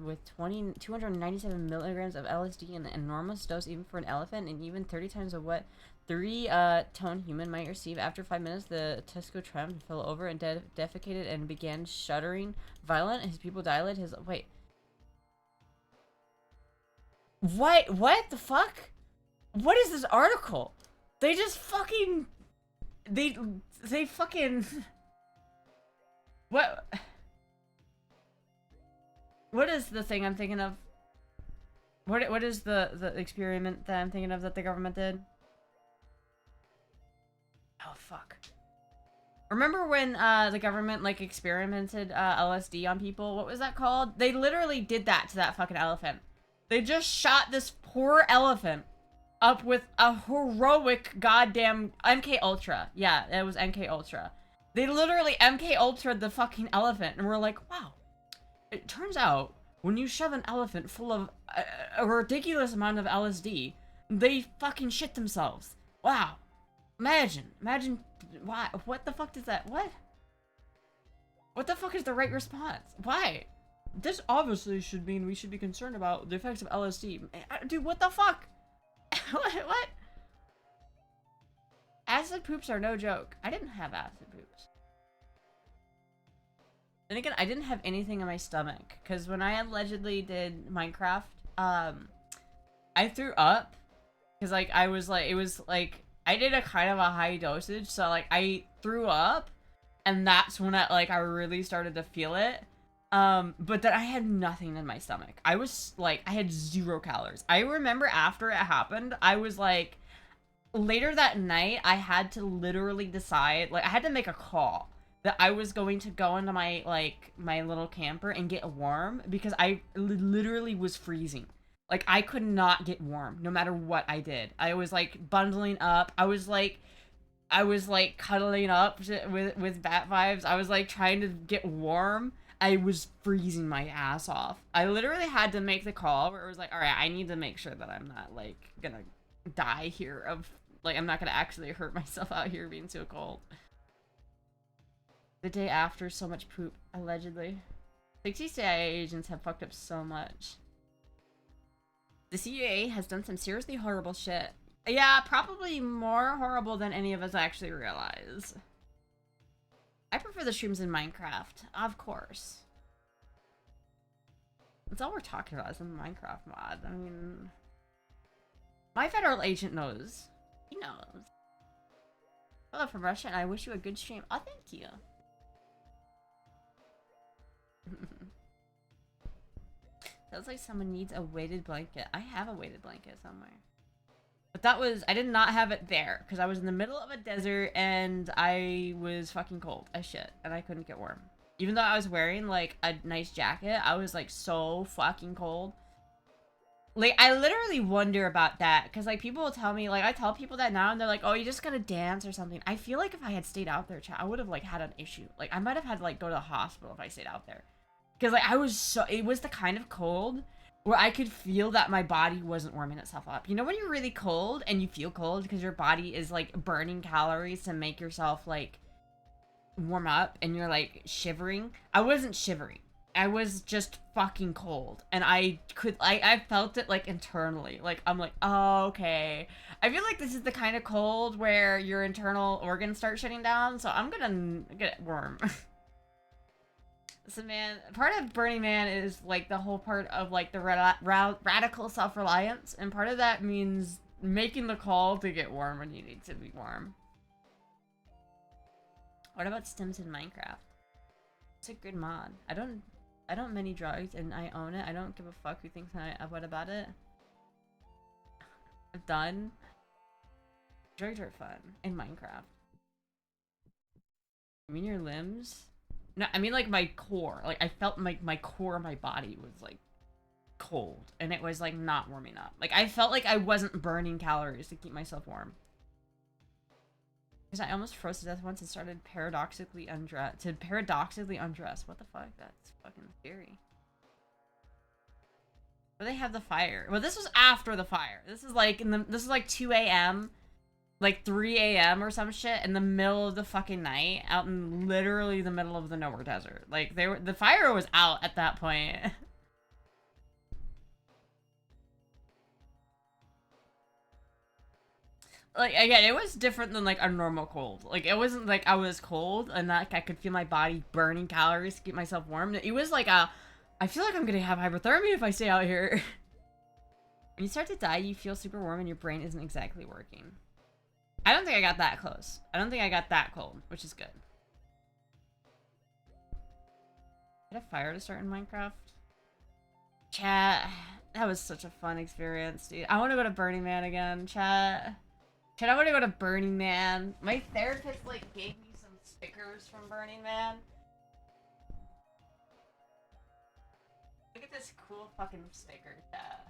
with 297 milligrams of LSD, an enormous dose even for an elephant, and even 30 times of what 3-ton human might receive. After 5 minutes, the Tesco tramp fell over and defecated and began shuddering violent. His pupil dilated. His wait. What the fuck? What is this article? They just fucking... They fucking... What is the thing I'm thinking of? What is the experiment that I'm thinking of that the government did? Oh, fuck. Remember when the government, like, experimented LSD on people? What was that called? They literally did that to that fucking elephant. They just shot this poor elephant up with a heroic goddamn MK Ultra. Yeah, it was MK Ultra. They literally MK Ultra'd the fucking elephant, and we're like, wow. It turns out, when you shove an elephant full of a ridiculous amount of LSD, they fucking shit themselves. Wow. Imagine, why? What the fuck does that, what? What the fuck is the right response? Why? This obviously should mean we should be concerned about the effects of LSD. Dude, what the fuck? What? Acid poops are no joke. I didn't have acid poops. Then again, I didn't have anything in my stomach. Because when I allegedly did Minecraft, I threw up. Because, like, I was like, it was like, I did a kind of a high dosage. So, like, I threw up. And that's when I really started to feel it. But then I had nothing in my stomach. I was, like, I had 0 calories. I remember after it happened, I was like, later that night, I had to literally decide, like, I had to make a call that I was going to go into my, like, my little camper and get warm because I literally was freezing. Like, I could not get warm no matter what I did. I was, like, bundling up. I was, like, cuddling up with bat vibes. I was, like, trying to get warm. I was freezing my ass off. I literally had to make the call where it was like, all right, I need to make sure that I'm not, like, gonna die here of, like, I'm not gonna actually hurt myself out here being so cold. The day after, so much poop, allegedly. 60 CIA agents have fucked up so much. The CIA has done some seriously horrible shit. Yeah, probably more horrible than any of us actually realize. I prefer the streams in Minecraft, of course. That's all we're talking about is the Minecraft mod. I mean, my federal agent knows. He knows. Hello from Russia, and I wish you a good stream. Oh, thank you. Sounds like someone needs a weighted blanket. I have a weighted blanket somewhere. But that was, I did not have it there because I was in the middle of a desert and I was fucking cold as shit and I couldn't get warm. Even though I was wearing like a nice jacket, I was like so fucking cold. Like, I literally wonder about that because like people will tell me, like I tell people that now and they're like, oh, you just gotta dance or something. I feel like if I had stayed out there, I would have like had an issue. Like I might have had to like go to the hospital if I stayed out there. Because like I was so, it was the kind of cold where I could feel that my body wasn't warming itself up. You know when you're really cold and you feel cold because your body is like burning calories to make yourself like warm up and you're like shivering? I wasn't shivering. I was just fucking cold. And I felt it like internally. Like I'm like, oh, okay. I feel like this is the kind of cold where your internal organs start shutting down. So I'm gonna get warm. So man, part of Burning Man is like the whole part of like the radical self-reliance, and part of that means making the call to get warm when you need to be warm. What about stims in Minecraft? It's a good mod. I don't many drugs and I own it. I don't give a fuck who thinks what about it. I'm done. Drugs are fun in Minecraft. I mean your limbs? No, I mean like my core. Like I felt like my core of my body was like cold and it was like not warming up. Like I felt like I wasn't burning calories to keep myself warm. Because I almost froze to death once and started paradoxically undress. What the fuck? That's fucking scary. But they have the fire. Well, this was after the fire. This is like this is like 2 a.m. like 3 a.m. or some shit in the middle of the fucking night out in literally the middle of the nowhere desert. Like the fire was out at that point. Like again, it was different than like a normal cold. Like it wasn't like I was cold and like I could feel my body burning calories to keep myself warm. It was like I feel like I'm gonna have hypothermia if I stay out here. When you start to die, you feel super warm and your brain isn't exactly working. I don't think I got that close. I don't think I got that cold, which is good. Get a fire to start in Minecraft? Chat, that was such a fun experience, dude. I want to go to Burning Man again, chat. Chat, I want to go to Burning Man. My therapist, like, gave me some stickers from Burning Man. Look at this cool fucking sticker, chat.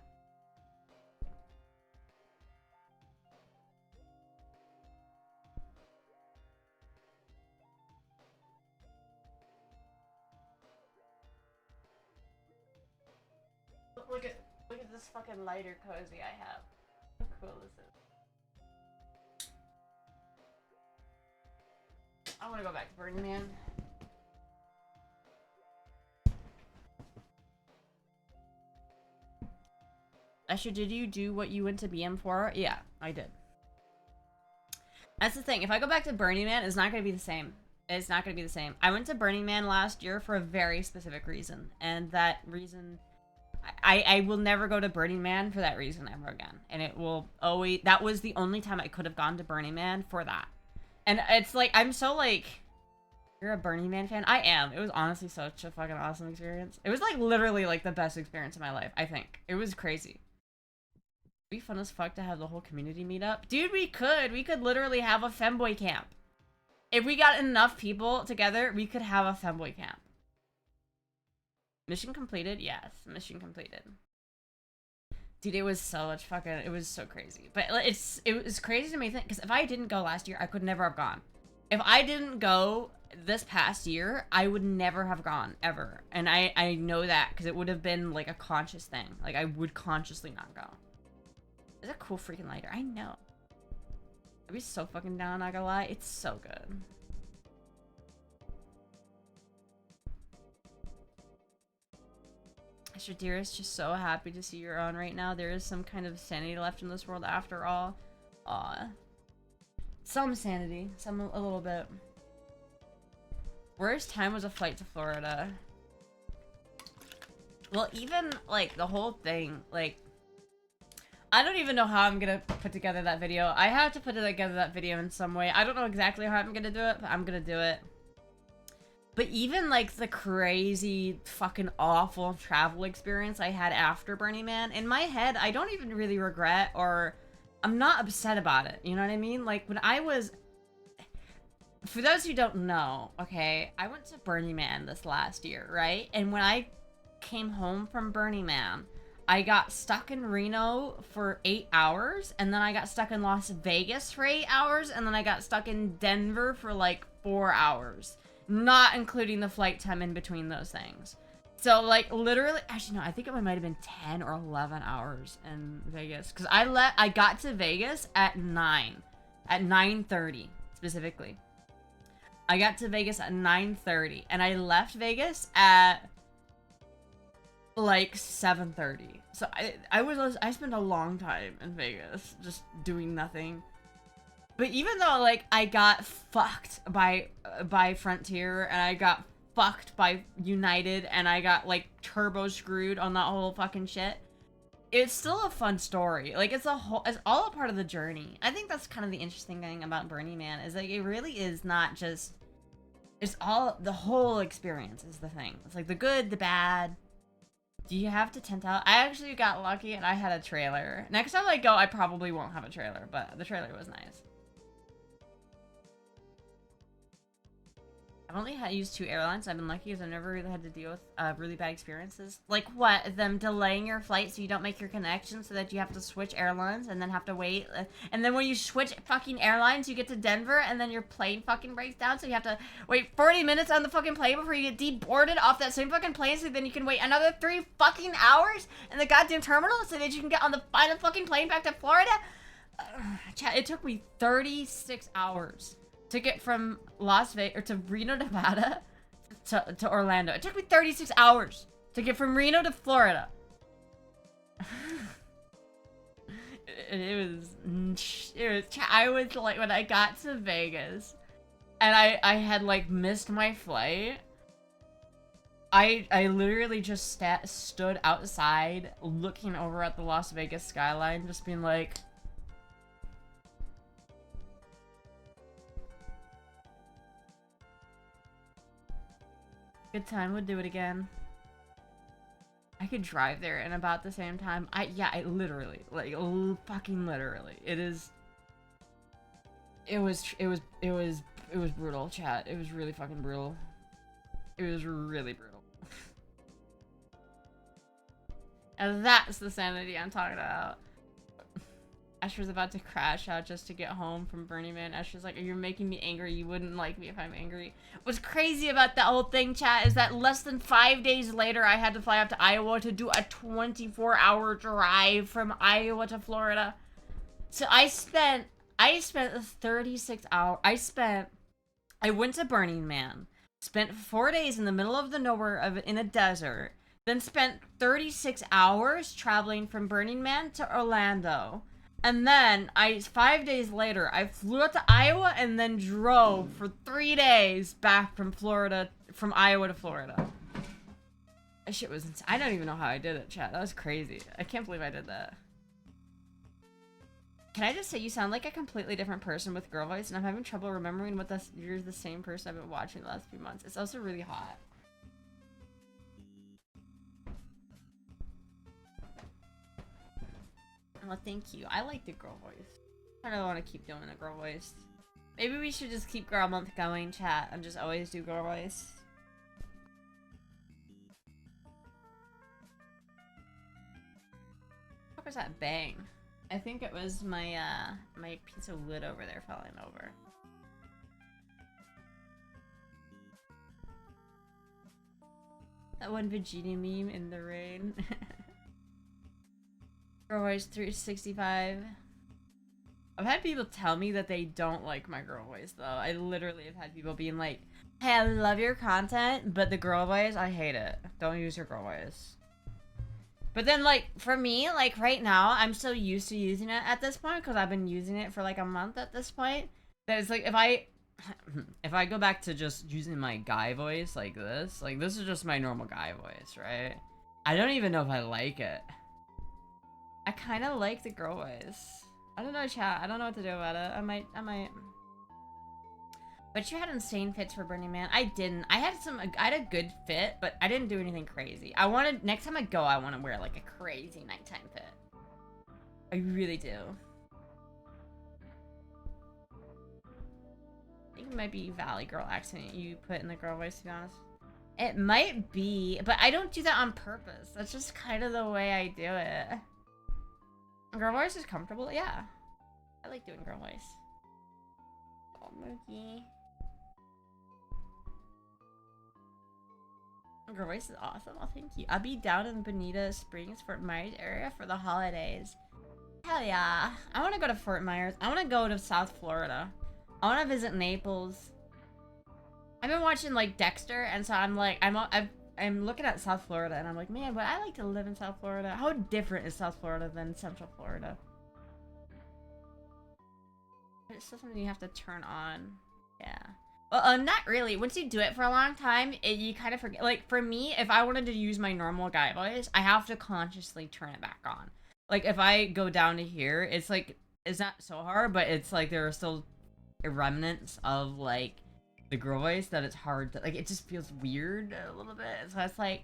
Look at this fucking lighter cozy I have. How cool is this? I want to go back to Burning Man. Asher, did you do what you went to BM for? Yeah, I did. That's the thing. If I go back to Burning Man, it's not going to be the same. It's not going to be the same. I went to Burning Man last year for a very specific reason. And that reason... I will never go to Burning Man for that reason ever again. And it will always... That was the only time I could have gone to Burning Man for that. And it's like, I'm so like... You're a Burning Man fan? I am. It was honestly such a fucking awesome experience. It was like literally like the best experience of my life, I think. It was crazy. It'd be fun as fuck to have the whole community meet up. Dude, we could. We could literally have a femboy camp. If we got enough people together, we could have a femboy camp. Mission completed? Yes, mission completed. Dude, it was so much fucking... It was so crazy. But it was crazy to me, because if I didn't go last year, I could never have gone. If I didn't go this past year, I would never have gone, ever. And I know that, because it would have been, like, a conscious thing. Like, I would consciously not go. It's a cool freaking lighter. I know. I'd be so fucking down, not gonna lie. It's so good. Asher dearest, just so happy to see you're on right now. There is some kind of sanity left in this world after all. some sanity, a little bit. Worst time was a flight to Florida. Well, even, like, the whole thing, like, I don't even know how I'm gonna put together that video. I have to put together that video in some way. I don't know exactly how I'm gonna do it, but I'm gonna do it. But even, like, the crazy, fucking awful travel experience I had after Burning Man, in my head, I don't even really regret, or I'm not upset about it. You know what I mean? Like, when I was... For those who don't know, okay, I went to Burning Man this last year, right? And when I came home from Burning Man, I got stuck in Reno for 8 hours, and then I got stuck in Las Vegas for 8 hours, and then I got stuck in Denver for like 4 hours, not including the flight time in between those things. So, like, literally, actually, no, I think it might have been 10 or 11 hours in Vegas, because I got to Vegas at 9:30 specifically. I got to Vegas at 9:30, and I left Vegas at like 7:30. So I spent a long time in Vegas just doing nothing. But even though, like, I got fucked by Frontier, and I got fucked by United, and I got, like, turbo screwed on that whole fucking shit, it's still a fun story. Like, it's all a part of the journey. I think that's kind of the interesting thing about Burning Man, is like, it really is not just, it's all, the whole experience is the thing. It's like the good, the bad. Do you have to tent out? I actually got lucky and I had a trailer. Next time I go, I probably won't have a trailer, but the trailer was nice. I've only used 2 airlines. I've been lucky because I've never really had to deal with really bad experiences. Like what? Them delaying your flight so you don't make your connection, so that you have to switch airlines and then have to wait. And then when you switch fucking airlines, you get to Denver and then your plane fucking breaks down, so you have to wait 40 minutes on the fucking plane before you get deboarded off that same fucking plane, so then you can wait another 3 fucking hours in the goddamn terminal so that you can get on the final fucking plane back to Florida. Chat, it took me 36 hours to get from Las Vegas, or to Reno, Nevada, to Orlando. It took me 36 hours to get from Reno to Florida. it was, I was like, when I got to Vegas, and I had, like, missed my flight, I literally just stood outside, looking over at the Las Vegas skyline, just being like, good time, would do it again. I could drive there in about the same time. I literally, like, fucking literally. It was brutal, chat. It was really fucking brutal. It was really brutal. And that's the sanity I'm talking about. Asher's about to crash out just to get home from Burning Man. Asher's like, you're making me angry. You wouldn't like me if I'm angry. What's crazy about that whole thing, chat, is that less than 5 days later, I had to fly up to Iowa to do a 24-hour drive from Iowa to Florida. So I spent 36 hours. I went to Burning Man, spent 4 days in the middle of the nowhere in a desert, then spent 36 hours traveling from Burning Man to Orlando. And then, 5 days later, I flew out to Iowa and then drove for 3 days back from Iowa to Florida. That shit was insane. I don't even know how I did it, chat. That was crazy. I can't believe I did that. Can I just say, you sound like a completely different person with girl voice, and I'm having trouble remembering what you're the same person I've been watching the last few months. It's also really hot. Well, thank you. I like the girl voice. I don't want to keep doing the girl voice. Maybe we should just keep girl month going, chat, and just always do girl voice. What was that bang? I think it was my my piece of wood over there falling over. That one Vegeta meme in the rain. Girl voice 365. I've had people tell me that they don't like my girl voice, though. I literally have had people being like, hey, I love your content, but the girl voice, I hate it. Don't use your girl voice. But then, like, for me, like, right now, I'm so used to using it at this point, because I've been using it for, like, a month at this point, that it's like, if I go back to just using my guy voice like this is just my normal guy voice, right? I don't even know if I like it. I kind of like the girl voice. I don't know, chat. I don't know what to do about it. I might. But you had insane fits for Burning Man. I didn't. I had a good fit, but I didn't do anything crazy. Next time I go, I want to wear, like, a crazy nighttime fit. I really do. I think it might be Valley Girl accent you put in the girl voice, to be honest. It might be, but I don't do that on purpose. That's just kind of the way I do it. Girl voice is comfortable, yeah. I like doing girl voice. Oh, Mookie. Girl voice is awesome. Oh, thank you. I'll be down in Bonita Springs, Fort Myers area for the holidays. Hell yeah. I want to go to Fort Myers. I want to go to South Florida. I want to visit Naples. I've been watching, like, Dexter, and so I'm like, I'm looking at South Florida, and I'm like, man, but I like to live in South Florida. How different is South Florida than Central Florida? It's still something you have to turn on. Yeah. Well, not really. Once you do it for a long time, you kind of forget. Like, for me, if I wanted to use my normal guy voice, I have to consciously turn it back on. Like, if I go down to here, it's like, it's not so hard, but it's like there are still remnants of, like, the girl voice that it's hard to, like, it just feels weird a little bit. So it's like,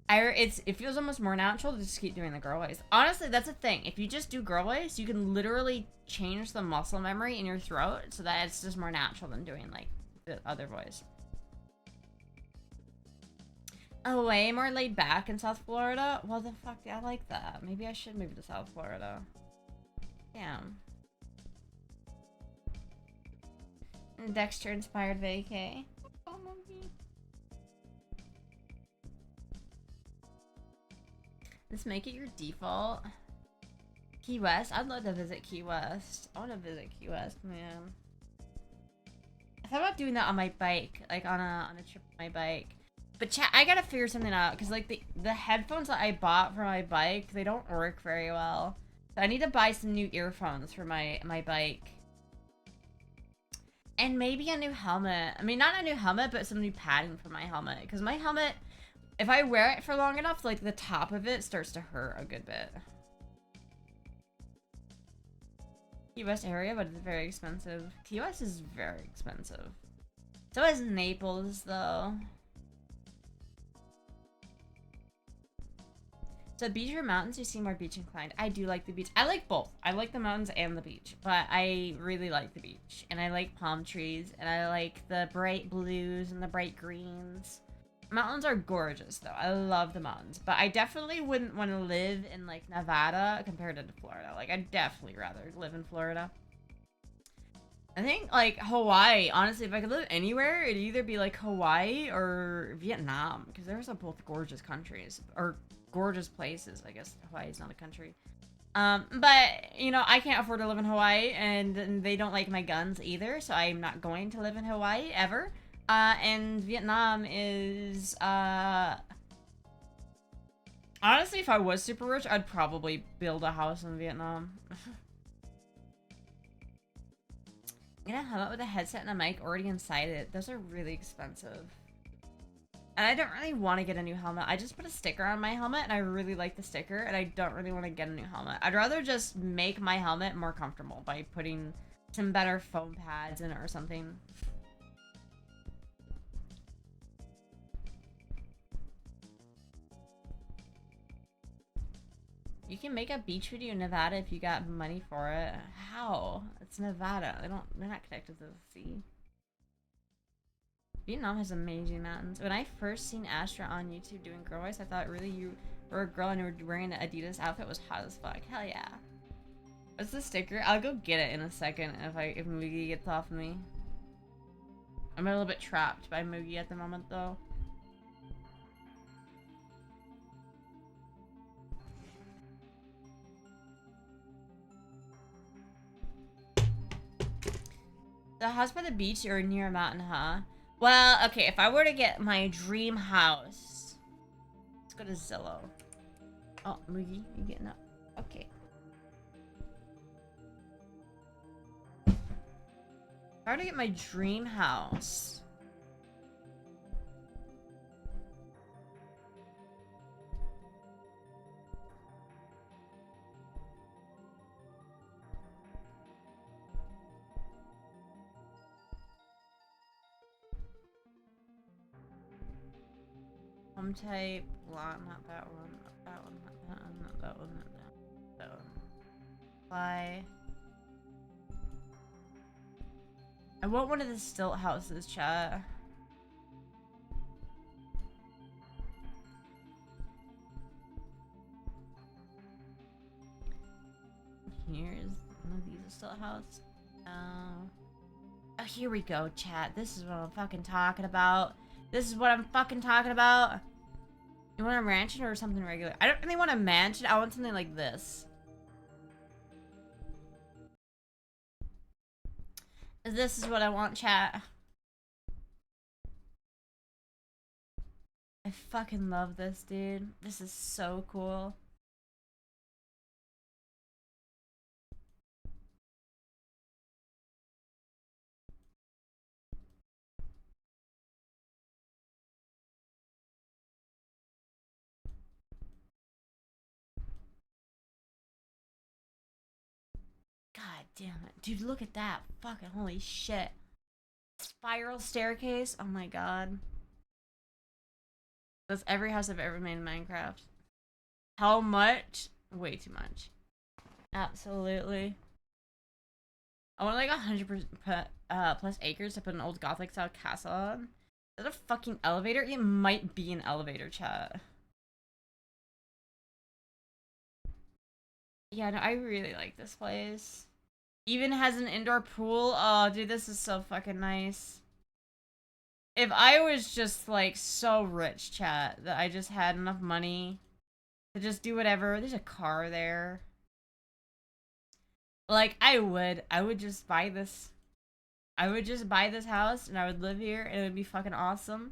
it feels almost more natural to just keep doing the girl voice. Honestly, that's the thing. If you just do girl voice, you can literally change the muscle memory in your throat so that it's just more natural than doing, like, the other voice. Oh, way more laid back in South Florida? Well, the fuck, I like that. Maybe I should move to South Florida. Damn. Dexter inspired vacay. Oh, monkey. Let's make it your default. Key West? I'd love to visit Key West. I want to visit Key West, man. I thought about doing that on my bike, like on a trip on my bike. But chat, I gotta figure something out, because, like, the headphones that I bought for my bike, they don't work very well. So I need to buy some new earphones for my bike. And maybe a new helmet. I mean, not a new helmet, but some new padding for my helmet. Because my helmet, if I wear it for long enough, like, the top of it starts to hurt a good bit. Key West area, but it's very expensive. Key West is very expensive. So is Naples, though. So beach or mountains, you seem more beach inclined. I do like the beach. I like both. I like the mountains and the beach, but I really like the beach. And I like palm trees, and I like the bright blues and the bright greens. Mountains are gorgeous, though. I love the mountains, but I definitely wouldn't want to live in, like, Nevada compared to Florida. Like, I'd definitely rather live in Florida. I think, like, Hawaii, honestly, if I could live anywhere, it'd either be, like, Hawaii or Vietnam, because those are both gorgeous countries, or gorgeous places. I guess Hawaii's not a country. But, you know, I can't afford to live in Hawaii, and they don't like my guns either, so I'm not going to live in Hawaii, ever. And Vietnam is, honestly, if I was super rich, I'd probably build a house in Vietnam. I'm gonna have it with a headset and a mic already inside it. Those are really expensive. And I don't really want to get a new helmet. I just put a sticker on my helmet, and I really like the sticker, and I don't really want to get a new helmet. I'd rather just make my helmet more comfortable by putting some better foam pads in it or something. You can make a beach video in Nevada if you got money for it. How? It's Nevada. They're not connected to the sea. Vietnam has amazing mountains. When I first seen Astra on YouTube doing girl voice, I thought really you were a girl and you were wearing the Adidas outfit was hot as fuck. Hell yeah. What's the sticker? I'll go get it in a second if Moogie gets off of me. I'm a little bit trapped by Moogie at the moment, though. The house by the beach or near a mountain, huh? Well, okay, if I were to get my dream house... Let's go to Zillow. Oh, Moogie, you getting up? Okay. How to get my dream house? Home type, lot, not that one, not that one, not that one, not that one, not that one. Apply. I want one of the stilt houses, chat. Here's one of these a stilt house. Oh, here we go, chat. This is what I'm fucking talking about. This is what I'm fucking talking about. You want a mansion or something regular? I don't really want a mansion. I want something like this. This is what I want, chat. I fucking love this, dude. This is so cool. God damn it. Dude, look at that. Fucking holy shit. Spiral staircase. Oh my god. That's every house I've ever made in Minecraft. How much? Way too much. Absolutely. I want like 100% plus acres to put an old Gothic style castle on. Is that a fucking elevator? It might be an elevator, chat. Yeah, no, I really like this place. Even has an indoor pool. Oh, dude, this is so fucking nice. If I was just, like, so rich, chat, that I just had enough money to just do whatever. There's a car there. Like, I would just buy this. I would just buy this house, and I would live here, and it would be fucking awesome.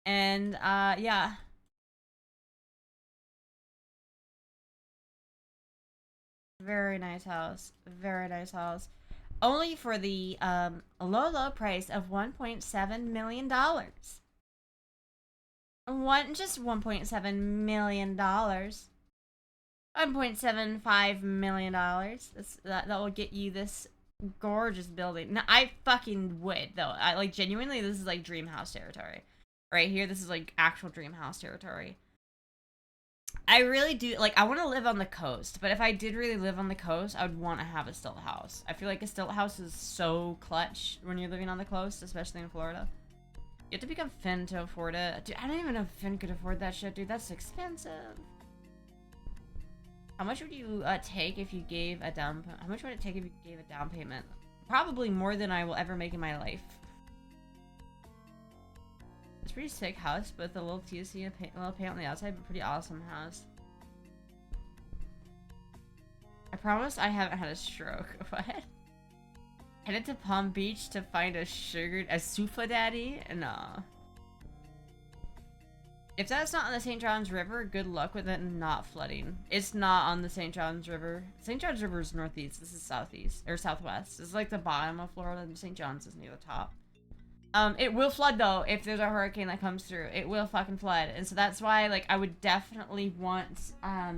And, yeah. Very nice house. Very nice house. Only for the low price of $1.7 million. Just $1.7 million. $1.75 million. That will get you this gorgeous building. Now, I fucking would, though. I like, genuinely, this is like dream house territory. Right here, this is like actual dream house territory. I really do, like, I want to live on the coast, but if I did really live on the coast, I would want to have a stilt house. I feel like a stilt house is so clutch when you're living on the coast, especially in Florida. You have to become Finn to afford it. Dude, I don't even know if Finn could afford that shit, dude. That's expensive. How much would you take if you gave a down payment? How much would it take if you gave a down payment? Probably more than I will ever make in my life. It's a pretty sick house, but the little TC and a little paint on the outside, but pretty awesome house. I promise I haven't had a stroke. What? Headed to Palm Beach to find a souffle daddy? No. If that's not on the St. John's River, good luck with it not flooding. It's not on the St. John's River. St. John's River is northeast. This is southeast. Or southwest. This is like the bottom of Florida, and St. John's is near the top. It will flood, though, if there's a hurricane that comes through. It will fucking flood. And so that's why, like, I would definitely want, I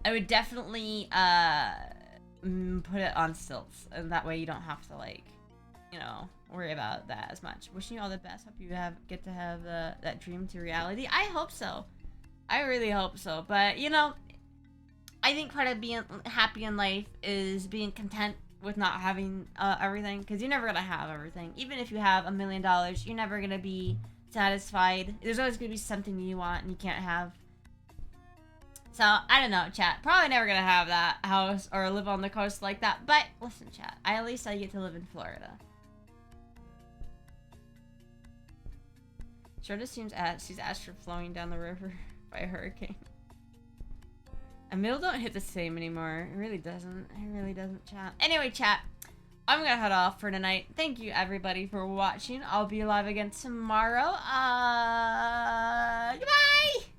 would definitely, put it on stilts. And that way you don't have to, like, you know, worry about that as much. Wishing you all the best. Hope you get to have that dream to reality. I hope so. I really hope so. But, you know, I think part of being happy in life is being content with not having everything, because you're never gonna have everything. Even if you have $1 million, you're never gonna be satisfied. There's always gonna be something you want and you can't have. So I don't know, chat. Probably never gonna have that house or live on the coast like that. But listen, chat. At least I get to live in Florida. Sure just seems sees Astra flowing down the river by a hurricane. A middle don't hit the same anymore. It really doesn't. It really doesn't, chat. Anyway, chat, I'm gonna head off for tonight. Thank you, everybody, for watching. I'll be live again tomorrow. Goodbye!